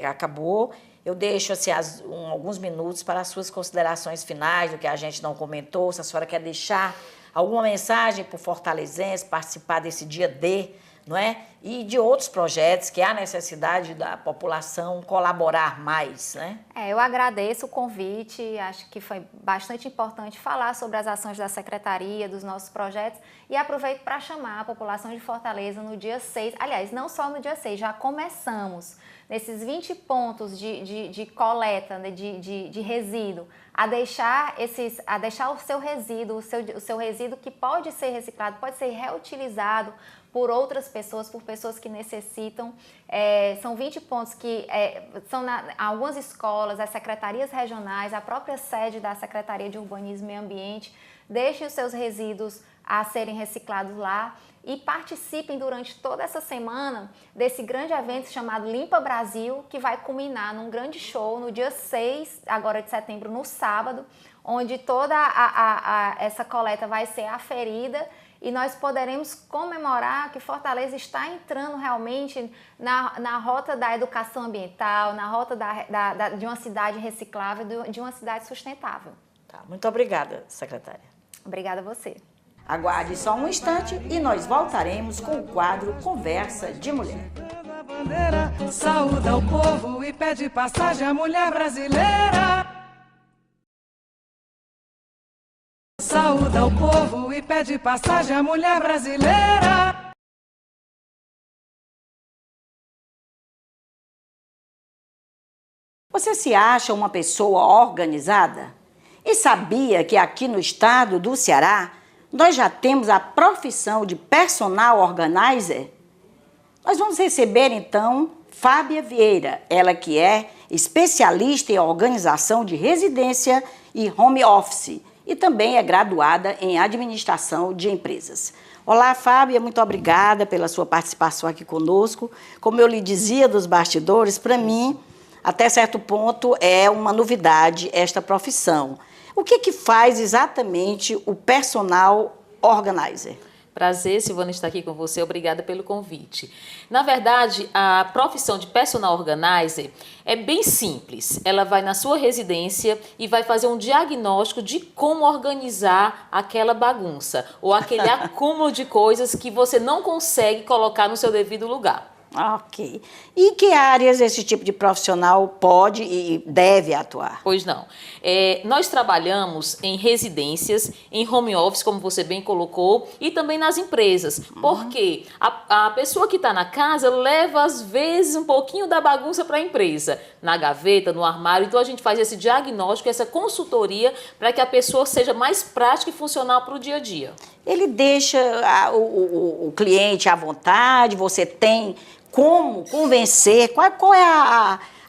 acabou. Eu deixo assim, alguns minutos para as suas considerações finais, do que a gente não comentou, se a senhora quer deixar alguma mensagem para o fortalezense participar desse dia D, não é? E de outros projetos que há necessidade da população colaborar mais, né? Eu agradeço o convite, acho que foi bastante importante falar sobre as ações da Secretaria, dos nossos projetos, e aproveito para chamar a população de Fortaleza no dia 6, aliás, não só no dia 6, já começamos nesses 20 pontos de coleta, né, de resíduo, a deixar o seu resíduo, o seu resíduo que pode ser reciclado, pode ser reutilizado por outras pessoas, por pessoas que necessitam. São 20 pontos que são algumas escolas, as secretarias regionais, a própria sede da Secretaria de Urbanismo e Meio Ambiente. Deixem os seus resíduos a serem reciclados lá e participem durante toda essa semana desse grande evento chamado Limpa Brasil, que vai culminar num grande show no dia 6 agora de setembro, no sábado, onde toda essa coleta vai ser aferida e nós poderemos comemorar que Fortaleza está entrando realmente na rota da educação ambiental, na rota de uma cidade reciclável, de uma cidade sustentável. Tá, muito obrigada, secretária. Obrigada a você. Aguarde só um instante e nós voltaremos com o quadro Conversa de Mulher. A bandeira saúda o povo e pede passagem à mulher brasileira. Saúda o povo e pede passagem à mulher brasileira. Você se acha uma pessoa organizada? E sabia que aqui no estado do Ceará nós já temos a profissão de personal organizer? Nós vamos receber, então, Fábia Vieira, ela que é especialista em organização de residência e home office e também é graduada em administração de empresas. Olá, Fábia, muito obrigada pela sua participação aqui conosco. Como eu lhe dizia dos bastidores, para mim, até certo ponto, é uma novidade esta profissão. O que faz exatamente o personal organizer? Prazer, Silvana, estar aqui com você. Obrigada pelo convite. Na verdade, a profissão de personal organizer é bem simples. Ela vai na sua residência e vai fazer um diagnóstico de como organizar aquela bagunça ou aquele acúmulo de coisas que você não consegue colocar no seu devido lugar. Ok. E em que áreas esse tipo de profissional pode e deve atuar? Pois não. Nós trabalhamos em residências, em home office, como você bem colocou, e também nas empresas. Porque a pessoa que está na casa leva, às vezes, um pouquinho da bagunça para a empresa, na gaveta, no armário. Então, a gente faz esse diagnóstico, essa consultoria, para que a pessoa seja mais prática e funcional para o dia a dia. Ele deixa o cliente à vontade, você tem como convencer, qual é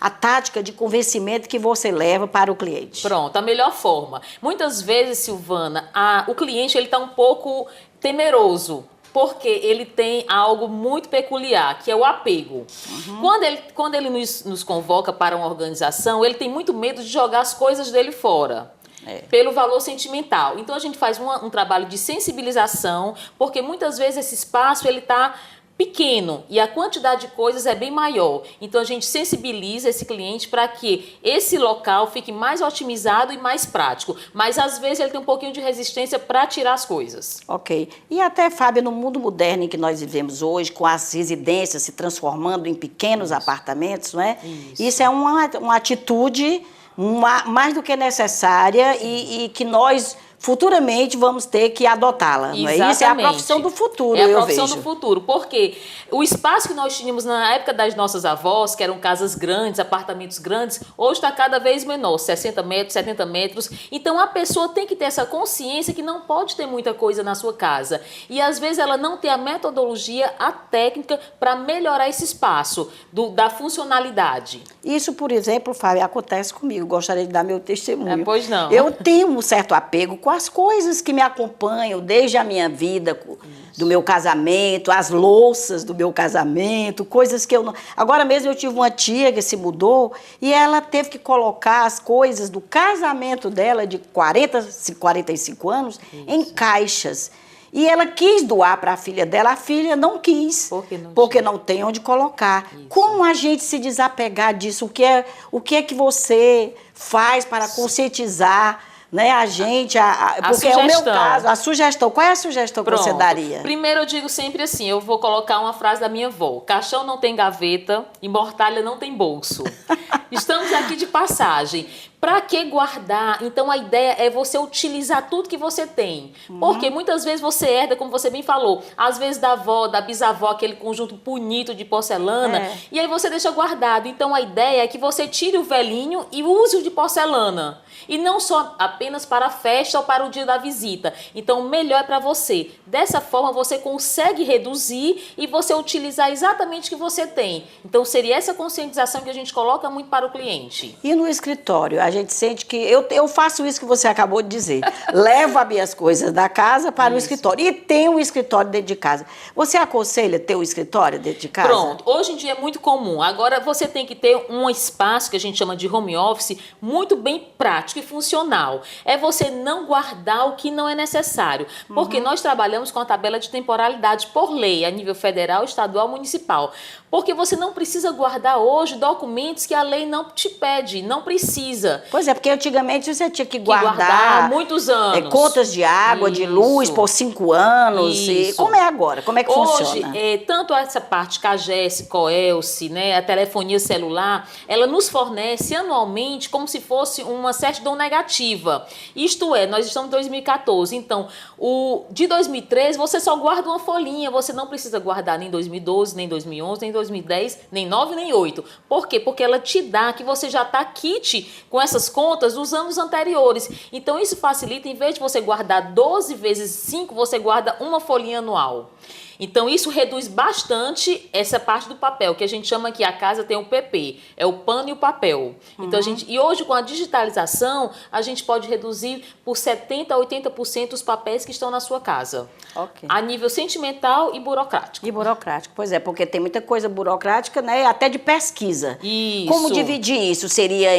a tática de convencimento que você leva para o cliente? Pronto, a melhor forma. Muitas vezes, Silvana, o cliente está um pouco temeroso, porque ele tem algo muito peculiar, que é o apego. Quando ele nos convoca para uma organização, ele tem muito medo de jogar as coisas dele fora. Pelo valor sentimental. Então, a gente faz um trabalho de sensibilização, porque muitas vezes esse espaço ele está pequeno e a quantidade de coisas é bem maior. Então, a gente sensibiliza esse cliente para que esse local fique mais otimizado e mais prático. Mas, às vezes, ele tem um pouquinho de resistência para tirar as coisas. Ok. E até, Fábia, no mundo moderno em que nós vivemos hoje, com as residências se transformando em pequenos apartamentos, não é? Isso é uma atitude mais do que necessária e que nós futuramente vamos ter que adotá-la, não é isso? É a profissão do futuro, eu vejo. É a profissão do futuro, porque o espaço que nós tínhamos na época das nossas avós, que eram casas grandes, apartamentos grandes, hoje está cada vez menor, 60 metros, 70 metros. Então, a pessoa tem que ter essa consciência que não pode ter muita coisa na sua casa. E, às vezes, ela não tem a metodologia, a técnica para melhorar esse espaço, da funcionalidade. Isso, por exemplo, Fábio, acontece comigo. Gostaria de dar meu testemunho. Pois não. Eu tenho um certo apego com as coisas que me acompanham desde a minha vida, do meu casamento, as louças do meu casamento, coisas que eu não... Agora mesmo eu tive uma tia que se mudou e ela teve que colocar as coisas do casamento dela de 45 anos em caixas. E ela quis doar para a filha dela, a filha não quis, porque não tem onde colocar. Isso. Como a gente se desapegar disso? O que é que você faz para conscientizar, né, a gente, porque é o meu caso, a sugestão. Qual é a sugestão que você daria? Primeiro eu digo sempre assim, eu vou colocar uma frase da minha avó: caixão não tem gaveta e mortalha não tem bolso. Estamos aqui de passagem. Para que guardar? Então, a ideia é você utilizar tudo que você tem. Porque muitas vezes você herda, como você bem falou, às vezes da avó, da bisavó, aquele conjunto bonito de porcelana, e aí você deixa guardado. Então, a ideia é que você tire o velhinho e use o de porcelana. E não só apenas para a festa ou para o dia da visita. Então, o melhor é para você. Dessa forma, você consegue reduzir e você utilizar exatamente o que você tem. Então, seria essa conscientização que a gente coloca muito para o cliente. E no escritório? A gente sente que... Eu faço isso que você acabou de dizer. Levo as minhas coisas da casa para o escritório. E tem um escritório dentro de casa. Você aconselha ter um escritório dentro de casa? Pronto. Hoje em dia é muito comum. Agora, você tem que ter um espaço que a gente chama de home office muito bem prático e funcional. É você não guardar o que não é necessário. Porque nós trabalhamos com a tabela de temporalidade por lei, a nível federal, estadual, municipal. Porque você não precisa guardar hoje documentos que a lei não te pede, não precisa. Pois é, porque antigamente você tinha que guardar muitos anos. Contas de água, de luz por 5 anos. E como é agora? Como é que funciona? Hoje, tanto essa parte CAGES, COELSE, né, a telefonia celular, ela nos fornece anualmente como se fosse uma certidão negativa. Isto é, nós estamos em 2014, então, de 2013 você só guarda uma folhinha, você não precisa guardar nem 2012, nem 2011, nem 2010, nem 9, nem 8. Por quê? Porque ela te dá que você já está kit com essas contas dos anos anteriores. Então, isso facilita, em vez de você guardar 12 vezes 5, você guarda uma folhinha anual. Então, isso reduz bastante essa parte do papel, que a gente chama que a casa tem o PP, é o pano e o papel. Então, e hoje, com a digitalização, a gente pode reduzir por 70% a 80% os papéis que estão na sua casa. Ok. A nível sentimental e burocrático. E burocrático, pois é, porque tem muita coisa burocrática, né? Até de pesquisa. Isso. Como dividir isso? Seria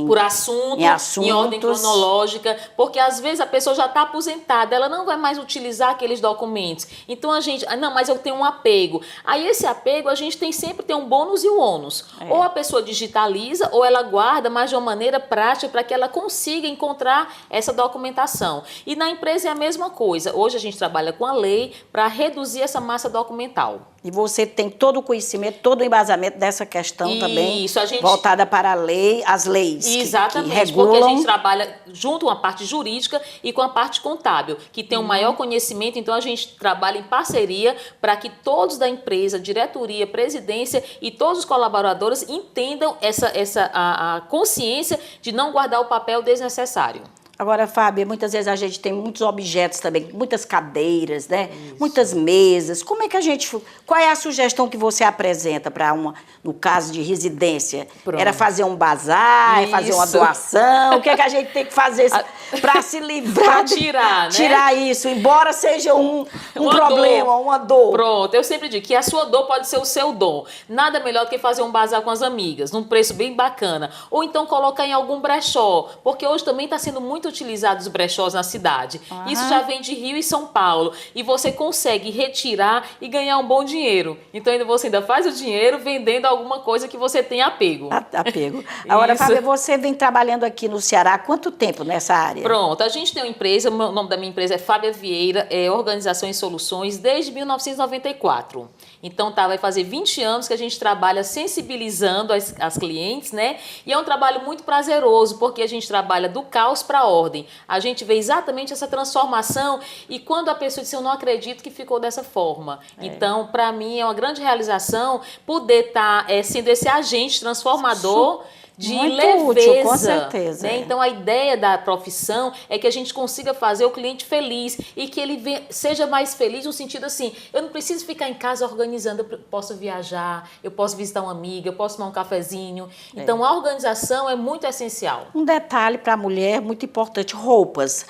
por assunto, em ordem cronológica, porque às vezes a pessoa já está aposentada, ela não vai mais utilizar aqueles documentos. Então a gente, não, mas eu tenho um apego. Aí esse apego a gente sempre tem um bônus e um ônus. Ou a pessoa digitaliza, ou ela guarda, mas de uma maneira prática para que ela consiga encontrar essa documentação. E na empresa é a mesma coisa. Hoje a gente trabalha com a lei para reduzir essa massa documental. E você tem todo o conhecimento, todo o embasamento dessa questão também, a gente, voltada para a lei, as leis exatamente, que regulam. porque a gente trabalha junto com a parte jurídica e com a parte contábil, que tem um maior conhecimento, então a gente trabalha em parceria para que todos da empresa, diretoria, presidência e todos os colaboradores entendam a consciência de não guardar o papel desnecessário. Agora, Fábio, muitas vezes a gente tem muitos objetos também, muitas cadeiras, né? Muitas mesas. Como é que qual é a sugestão que você apresenta para no caso de residência? Pronto. Era fazer um bazar, fazer uma doação? O que é que a gente tem que fazer para se livrar? Para tirar, né? Tirar isso, embora seja um problema, uma dor. Pronto, eu sempre digo que a sua dor pode ser o seu dom. Nada melhor do que fazer um bazar com as amigas, num preço bem bacana. Ou então colocar em algum brechó, porque hoje também está sendo muito utilizados os brechós na cidade. Isso já vem de Rio e São Paulo. E você consegue retirar e ganhar um bom dinheiro. Então você ainda faz o dinheiro vendendo alguma coisa que você tem apego. Apego. Agora, Fábio, você vem trabalhando aqui no Ceará há quanto tempo nessa área? Pronto, a gente tem uma empresa, o nome da minha empresa é Fábia Vieira, Organização e Soluções, desde 1994. Então, vai fazer 20 anos que a gente trabalha sensibilizando as clientes, né? E é um trabalho muito prazeroso, porque a gente trabalha do caos para a ordem. A gente vê exatamente essa transformação e quando a pessoa diz, eu não acredito que ficou dessa forma. Então, para mim, é uma grande realização poder estar sendo esse agente transformador de muito leveza, útil, com certeza. Né? Então, a ideia da profissão é que a gente consiga fazer o cliente feliz e que ele seja mais feliz no sentido assim, eu não preciso ficar em casa organizando, eu posso viajar, eu posso visitar uma amiga, eu posso tomar um cafezinho. Então, a organização é muito essencial. Um detalhe para a mulher muito importante, roupas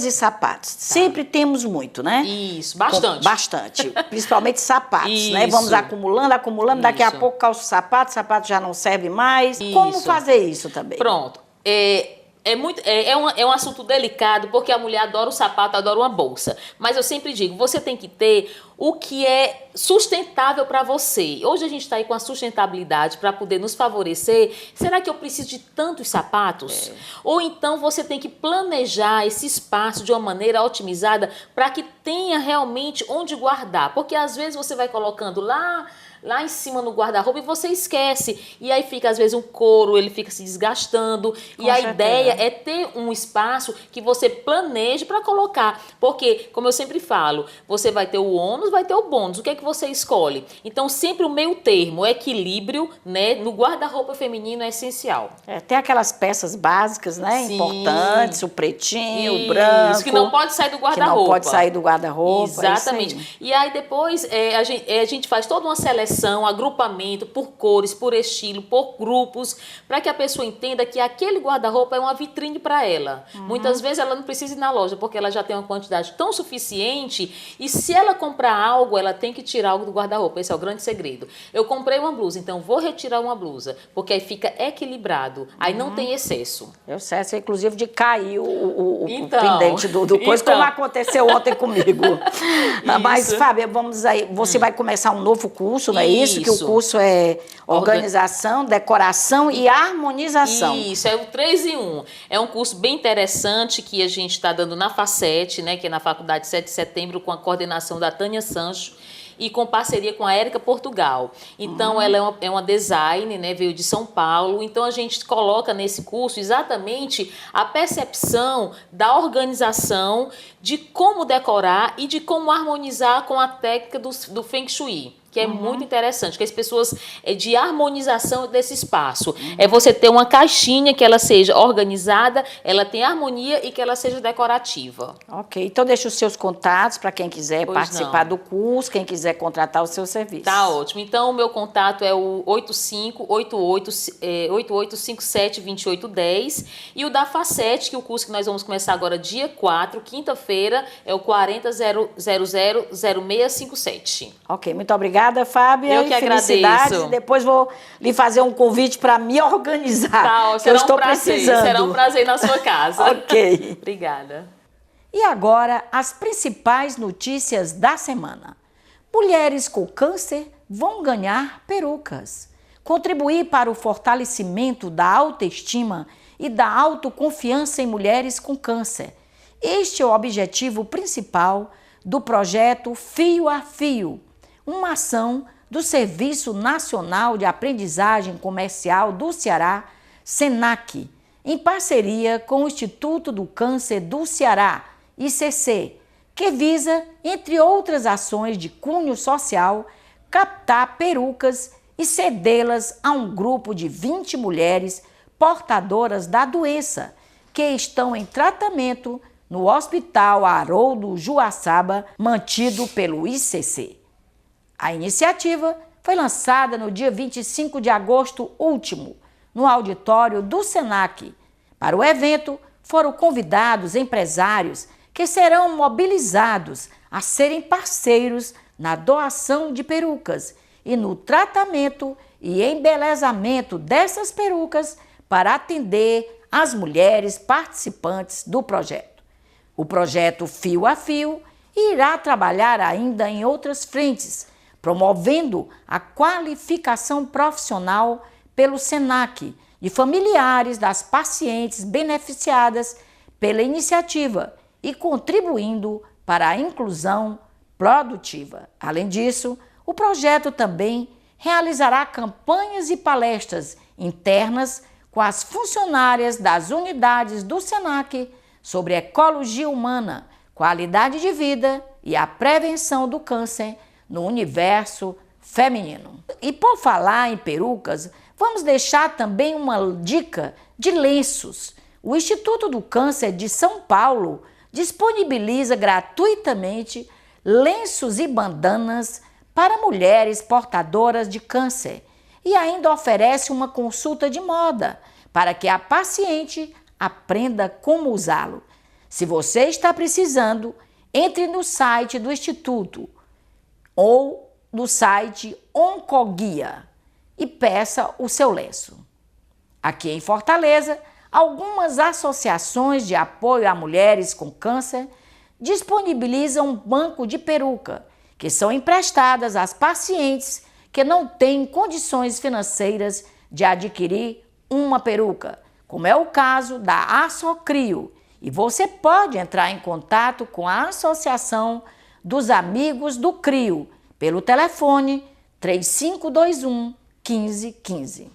e sapatos. Sempre temos muito, né? Isso, bastante. Bastante, principalmente sapatos, né? Vamos acumulando, daqui a pouco calça o sapato já não serve mais. Como fazer isso também? Pronto. É um assunto delicado, porque a mulher adora o sapato, adora uma bolsa. Mas eu sempre digo, você tem que ter o que é sustentável para você. Hoje a gente está aí com a sustentabilidade para poder nos favorecer. Será que eu preciso de tantos sapatos? Ou então você tem que planejar esse espaço de uma maneira otimizada para que tenha realmente onde guardar. Porque às vezes você vai colocando lá em cima no guarda-roupa e você esquece. E aí fica, às vezes, um couro, ele fica se desgastando. E a ideia é ter um espaço que você planeje para colocar. Porque, como eu sempre falo, você vai ter o ônus, vai ter o bônus. O que é que você escolhe? Então, sempre o meio termo, o equilíbrio, né, no guarda-roupa feminino é essencial. Tem aquelas peças básicas, né, importantes, o pretinho, o branco. Isso, que não pode sair do guarda-roupa. Que não pode sair do guarda-roupa. Exatamente. E aí, depois, a gente faz toda uma seleção, agrupamento por cores, por estilo, por grupos, para que a pessoa entenda que aquele guarda-roupa é uma vitrine para ela. Muitas vezes ela não precisa ir na loja, porque ela já tem uma quantidade tão suficiente e se ela comprar algo, ela tem que tirar algo do guarda-roupa. Esse é o grande segredo. Eu comprei uma blusa, então vou retirar uma blusa, porque aí fica equilibrado, aí não tem excesso. Eu sei, inclusive, de cair o pendente do coisa, como aconteceu ontem comigo. Mas, Fábio, vamos aí, você vai começar um novo curso, não é isso? Que o curso é organização, decoração e harmonização. Isso, é o 3 em 1. É um curso bem interessante que a gente está dando na FACET, né, que é na Faculdade 7 de Setembro, com a coordenação da Tânia Sancho e com parceria com a Érica Portugal. Então, ela é uma design, né, veio de São Paulo. Então, a gente coloca nesse curso exatamente a percepção da organização, de como decorar e de como harmonizar com a técnica do Feng Shui. que é muito interessante, que as pessoas, de harmonização desse espaço. É você ter uma caixinha que ela seja organizada, ela tenha harmonia e que ela seja decorativa. Ok, então deixa os seus contatos para quem quiser participar do curso, quem quiser contratar o seu serviço. Tá ótimo. Então, o meu contato é o 8857-2810 e o da Facete, que é o curso que nós vamos começar agora dia 4, quinta-feira, é o 40000657. Ok, muito obrigada, Fábia. Eu que agradeço. Depois vou lhe fazer um convite para me organizar. Tá, que eu estou precisando. Será um prazer na sua casa. Ok. Obrigada. E agora, as principais notícias da semana. Mulheres com câncer vão ganhar perucas. Contribuir para o fortalecimento da autoestima e da autoconfiança em mulheres com câncer. Este é o objetivo principal do projeto Fio a Fio, uma ação do Serviço Nacional de Aprendizagem Comercial do Ceará, SENAC, em parceria com o Instituto do Câncer do Ceará, ICC, que visa, entre outras ações de cunho social, captar perucas e cedê-las a um grupo de 20 mulheres portadoras da doença, que estão em tratamento no Hospital Haroldo Joaçaba, mantido pelo ICC. A iniciativa foi lançada no dia 25 de agosto último, no auditório do SENAC. Para o evento, foram convidados empresários que serão mobilizados a serem parceiros na doação de perucas e no tratamento e embelezamento dessas perucas para atender as mulheres participantes do projeto. O projeto Fio a Fio irá trabalhar ainda em outras frentes, promovendo a qualificação profissional pelo SENAC de familiares das pacientes beneficiadas pela iniciativa e contribuindo para a inclusão produtiva. Além disso, o projeto também realizará campanhas e palestras internas com as funcionárias das unidades do SENAC sobre ecologia humana, qualidade de vida e a prevenção do câncer no universo feminino. E por falar em perucas, vamos deixar também uma dica de lenços. O Instituto do Câncer de São Paulo disponibiliza gratuitamente lenços e bandanas para mulheres portadoras de câncer e ainda oferece uma consulta de moda para que a paciente aprenda como usá-lo. Se você está precisando, entre no site do Instituto ou no site Oncoguia e peça o seu lenço. Aqui em Fortaleza, algumas associações de apoio a mulheres com câncer disponibilizam um banco de peruca, que são emprestadas às pacientes que não têm condições financeiras de adquirir uma peruca, como é o caso da Assocrio, e você pode entrar em contato com a Associação dos Amigos do Crio pelo telefone 3521 1515.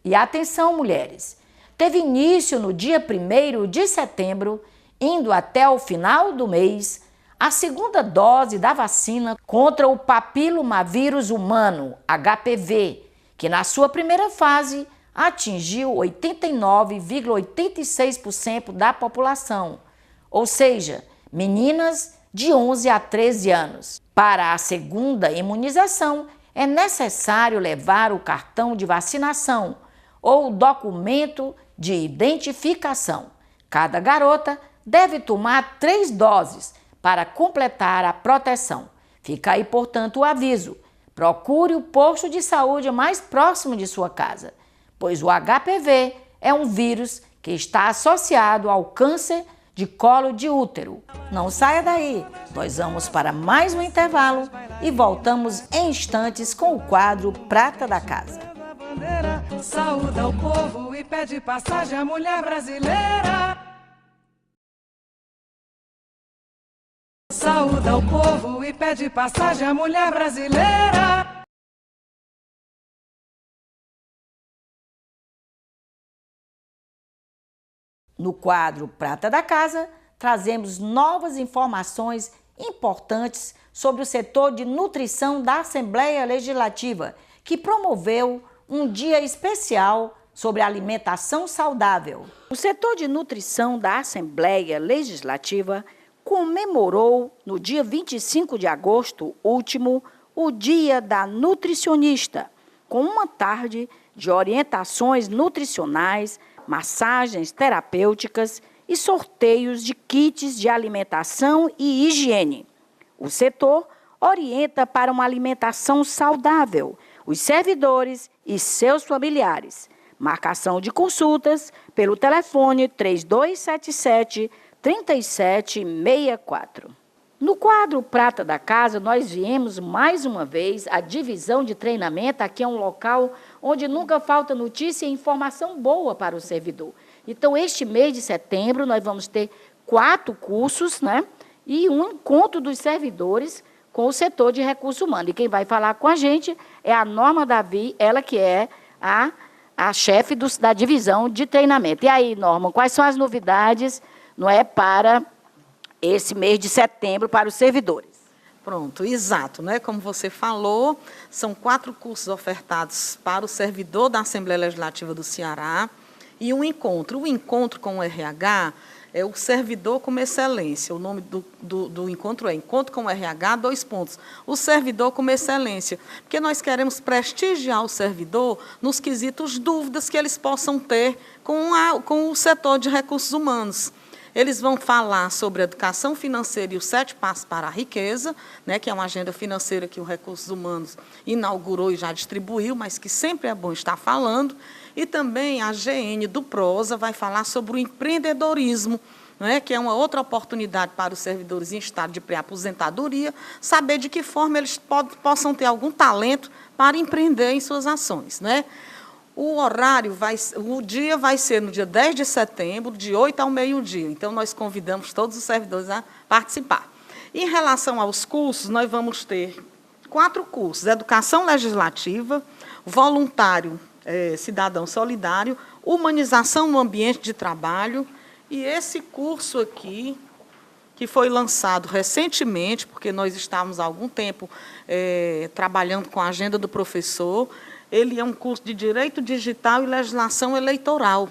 E atenção, mulheres! Teve início no dia 1º de setembro, indo até o final do mês, a segunda dose da vacina contra o papilomavírus humano, HPV, que na sua primeira fase atingiu 89,86% da população, ou seja, meninas de 11 a 13 anos. Para a segunda imunização, é necessário levar o cartão de vacinação ou o documento de identificação. Cada garota deve tomar 3 doses para completar a proteção. Fica aí, portanto, o aviso. Procure o posto de saúde mais próximo de sua casa, pois o HPV é um vírus que está associado ao câncer de colo de útero. Não saia daí, nós vamos para mais um intervalo e voltamos em instantes com o quadro Prata da Casa. Saúda o povo e pede passagem à mulher brasileira. Saúda o povo e pede passagem à mulher brasileira. No quadro Prata da Casa, trazemos novas informações importantes sobre o setor de nutrição da Assembleia Legislativa, que promoveu um dia especial sobre alimentação saudável. O setor de nutrição da Assembleia Legislativa comemorou, no dia 25 de agosto último, o Dia da Nutricionista, com uma tarde de orientações nutricionais, massagens terapêuticas e sorteios de kits de alimentação e higiene. O setor orienta para uma alimentação saudável os servidores e seus familiares. Marcação de consultas pelo telefone 3277-3764. No quadro Prata da Casa, nós viemos mais uma vez a divisão de treinamento. Aqui é um local onde nunca falta notícia e informação boa para o servidor. Então, este mês de setembro, nós vamos ter 4 cursos, né? E um encontro dos servidores com o setor de recursos humanos. E quem vai falar com a gente é a Norma Davi, ela que é a chefe da divisão de treinamento. E aí, Norma, quais são as novidades, não é, para esse mês de setembro para os servidores? Pronto, exato, né? Como você falou, são 4 cursos ofertados para o servidor da Assembleia Legislativa do Ceará e um encontro. O encontro com o RH é o servidor como excelência. O nome do encontro é Encontro com o RH, 2 pontos. O servidor como excelência, porque nós queremos prestigiar o servidor nos quesitos dúvidas que eles possam ter com o setor de recursos humanos. Eles vão falar sobre educação financeira e os 7 passos para a riqueza, né, que é uma agenda financeira que o Recursos Humanos inaugurou e já distribuiu, mas que sempre é bom estar falando. E também a GN do Prosa vai falar sobre o empreendedorismo, né, que é uma outra oportunidade para os servidores em estado de pré-aposentadoria, saber de que forma eles possam ter algum talento para empreender em suas ações, né? O dia vai ser no dia 10 de setembro, de 8 ao meio-dia. Então, nós convidamos todos os servidores a participar. Em relação aos cursos, nós vamos ter 4 cursos: Educação Legislativa, Voluntário Cidadão Solidário, Humanização no Ambiente de Trabalho. E esse curso aqui, que foi lançado recentemente, porque nós estávamos há algum tempo trabalhando com a agenda do professor. Ele é um curso de Direito Digital e Legislação Eleitoral.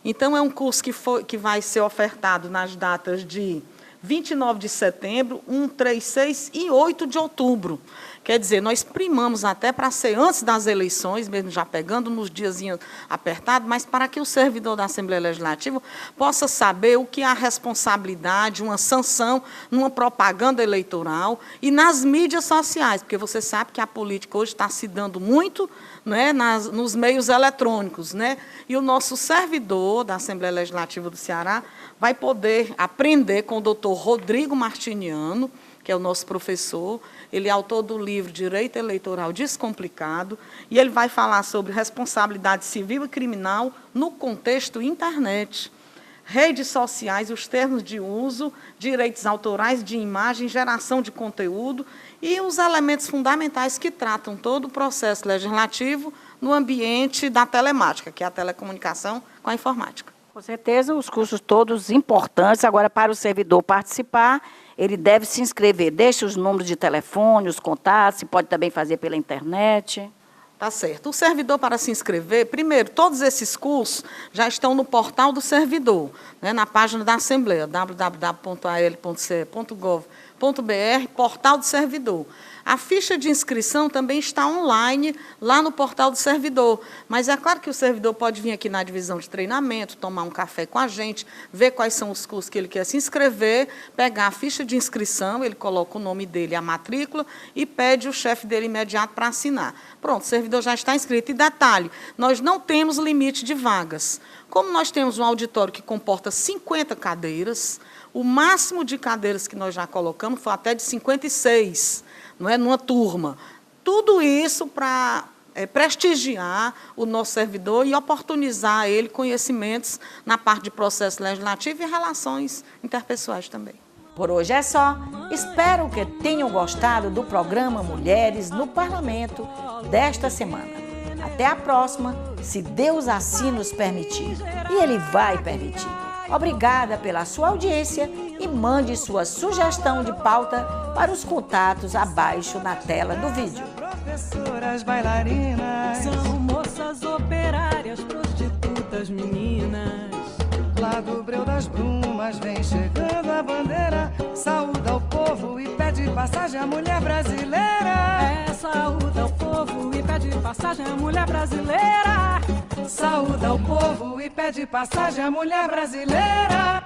Então, é um curso que vai ser ofertado nas datas de 29 de setembro, 1, 3, 6 e 8 de outubro. Quer dizer, nós primamos até para ser antes das eleições, mesmo já pegando nos diazinhos apertados, mas para que o servidor da Assembleia Legislativa possa saber o que é a responsabilidade, uma sanção numa propaganda eleitoral e nas mídias sociais, porque você sabe que a política hoje está se dando muito, né, nos meios eletrônicos, né? E o nosso servidor da Assembleia Legislativa do Ceará vai poder aprender com o doutor Rodrigo Martiniano, que é o nosso professor. Ele é autor do livro Direito Eleitoral Descomplicado, e ele vai falar sobre responsabilidade civil e criminal no contexto internet, redes sociais, os termos de uso, direitos autorais de imagem, geração de conteúdo e os elementos fundamentais que tratam todo o processo legislativo no ambiente da telemática, que é a telecomunicação com a informática. Com certeza, os cursos todos importantes. Agora, para o servidor participar, ele deve se inscrever. Deixe os números de telefone, os contatos, se pode também fazer pela internet. Tá certo. O servidor, para se inscrever, primeiro, todos esses cursos já estão no portal do servidor, né, na página da Assembleia, www.al.ce.gov.br, portal do servidor. A ficha de inscrição também está online lá no portal do servidor, mas é claro que o servidor pode vir aqui na divisão de treinamento, tomar um café com a gente, ver quais são os cursos que ele quer se inscrever, pegar a ficha de inscrição, ele coloca o nome dele, a matrícula, e pede o chefe dele imediato para assinar. Pronto, o servidor já está inscrito. E detalhe, nós não temos limite de vagas. Como nós temos um auditório que comporta 50 cadeiras, o máximo de cadeiras que nós já colocamos foi até de 56, não é, numa turma. Tudo isso para prestigiar o nosso servidor e oportunizar a ele conhecimentos na parte de processo legislativo e relações interpessoais também. Por hoje é só. Espero que tenham gostado do programa Mulheres no Parlamento desta semana. Até a próxima, se Deus assim nos permitir. E Ele vai permitir. Obrigada pela sua audiência e mande sua sugestão de pauta para os contatos abaixo na tela do vídeo. Professoras bailarinas, são moças operárias, prostitutas meninas. Lá do Breu das Brumas vem chegando a bandeira, saúda o povo e pede passagem à mulher brasileira. Saúda o povo e pede passagem à mulher brasileira. Saúda o povo e pede passagem à mulher brasileira.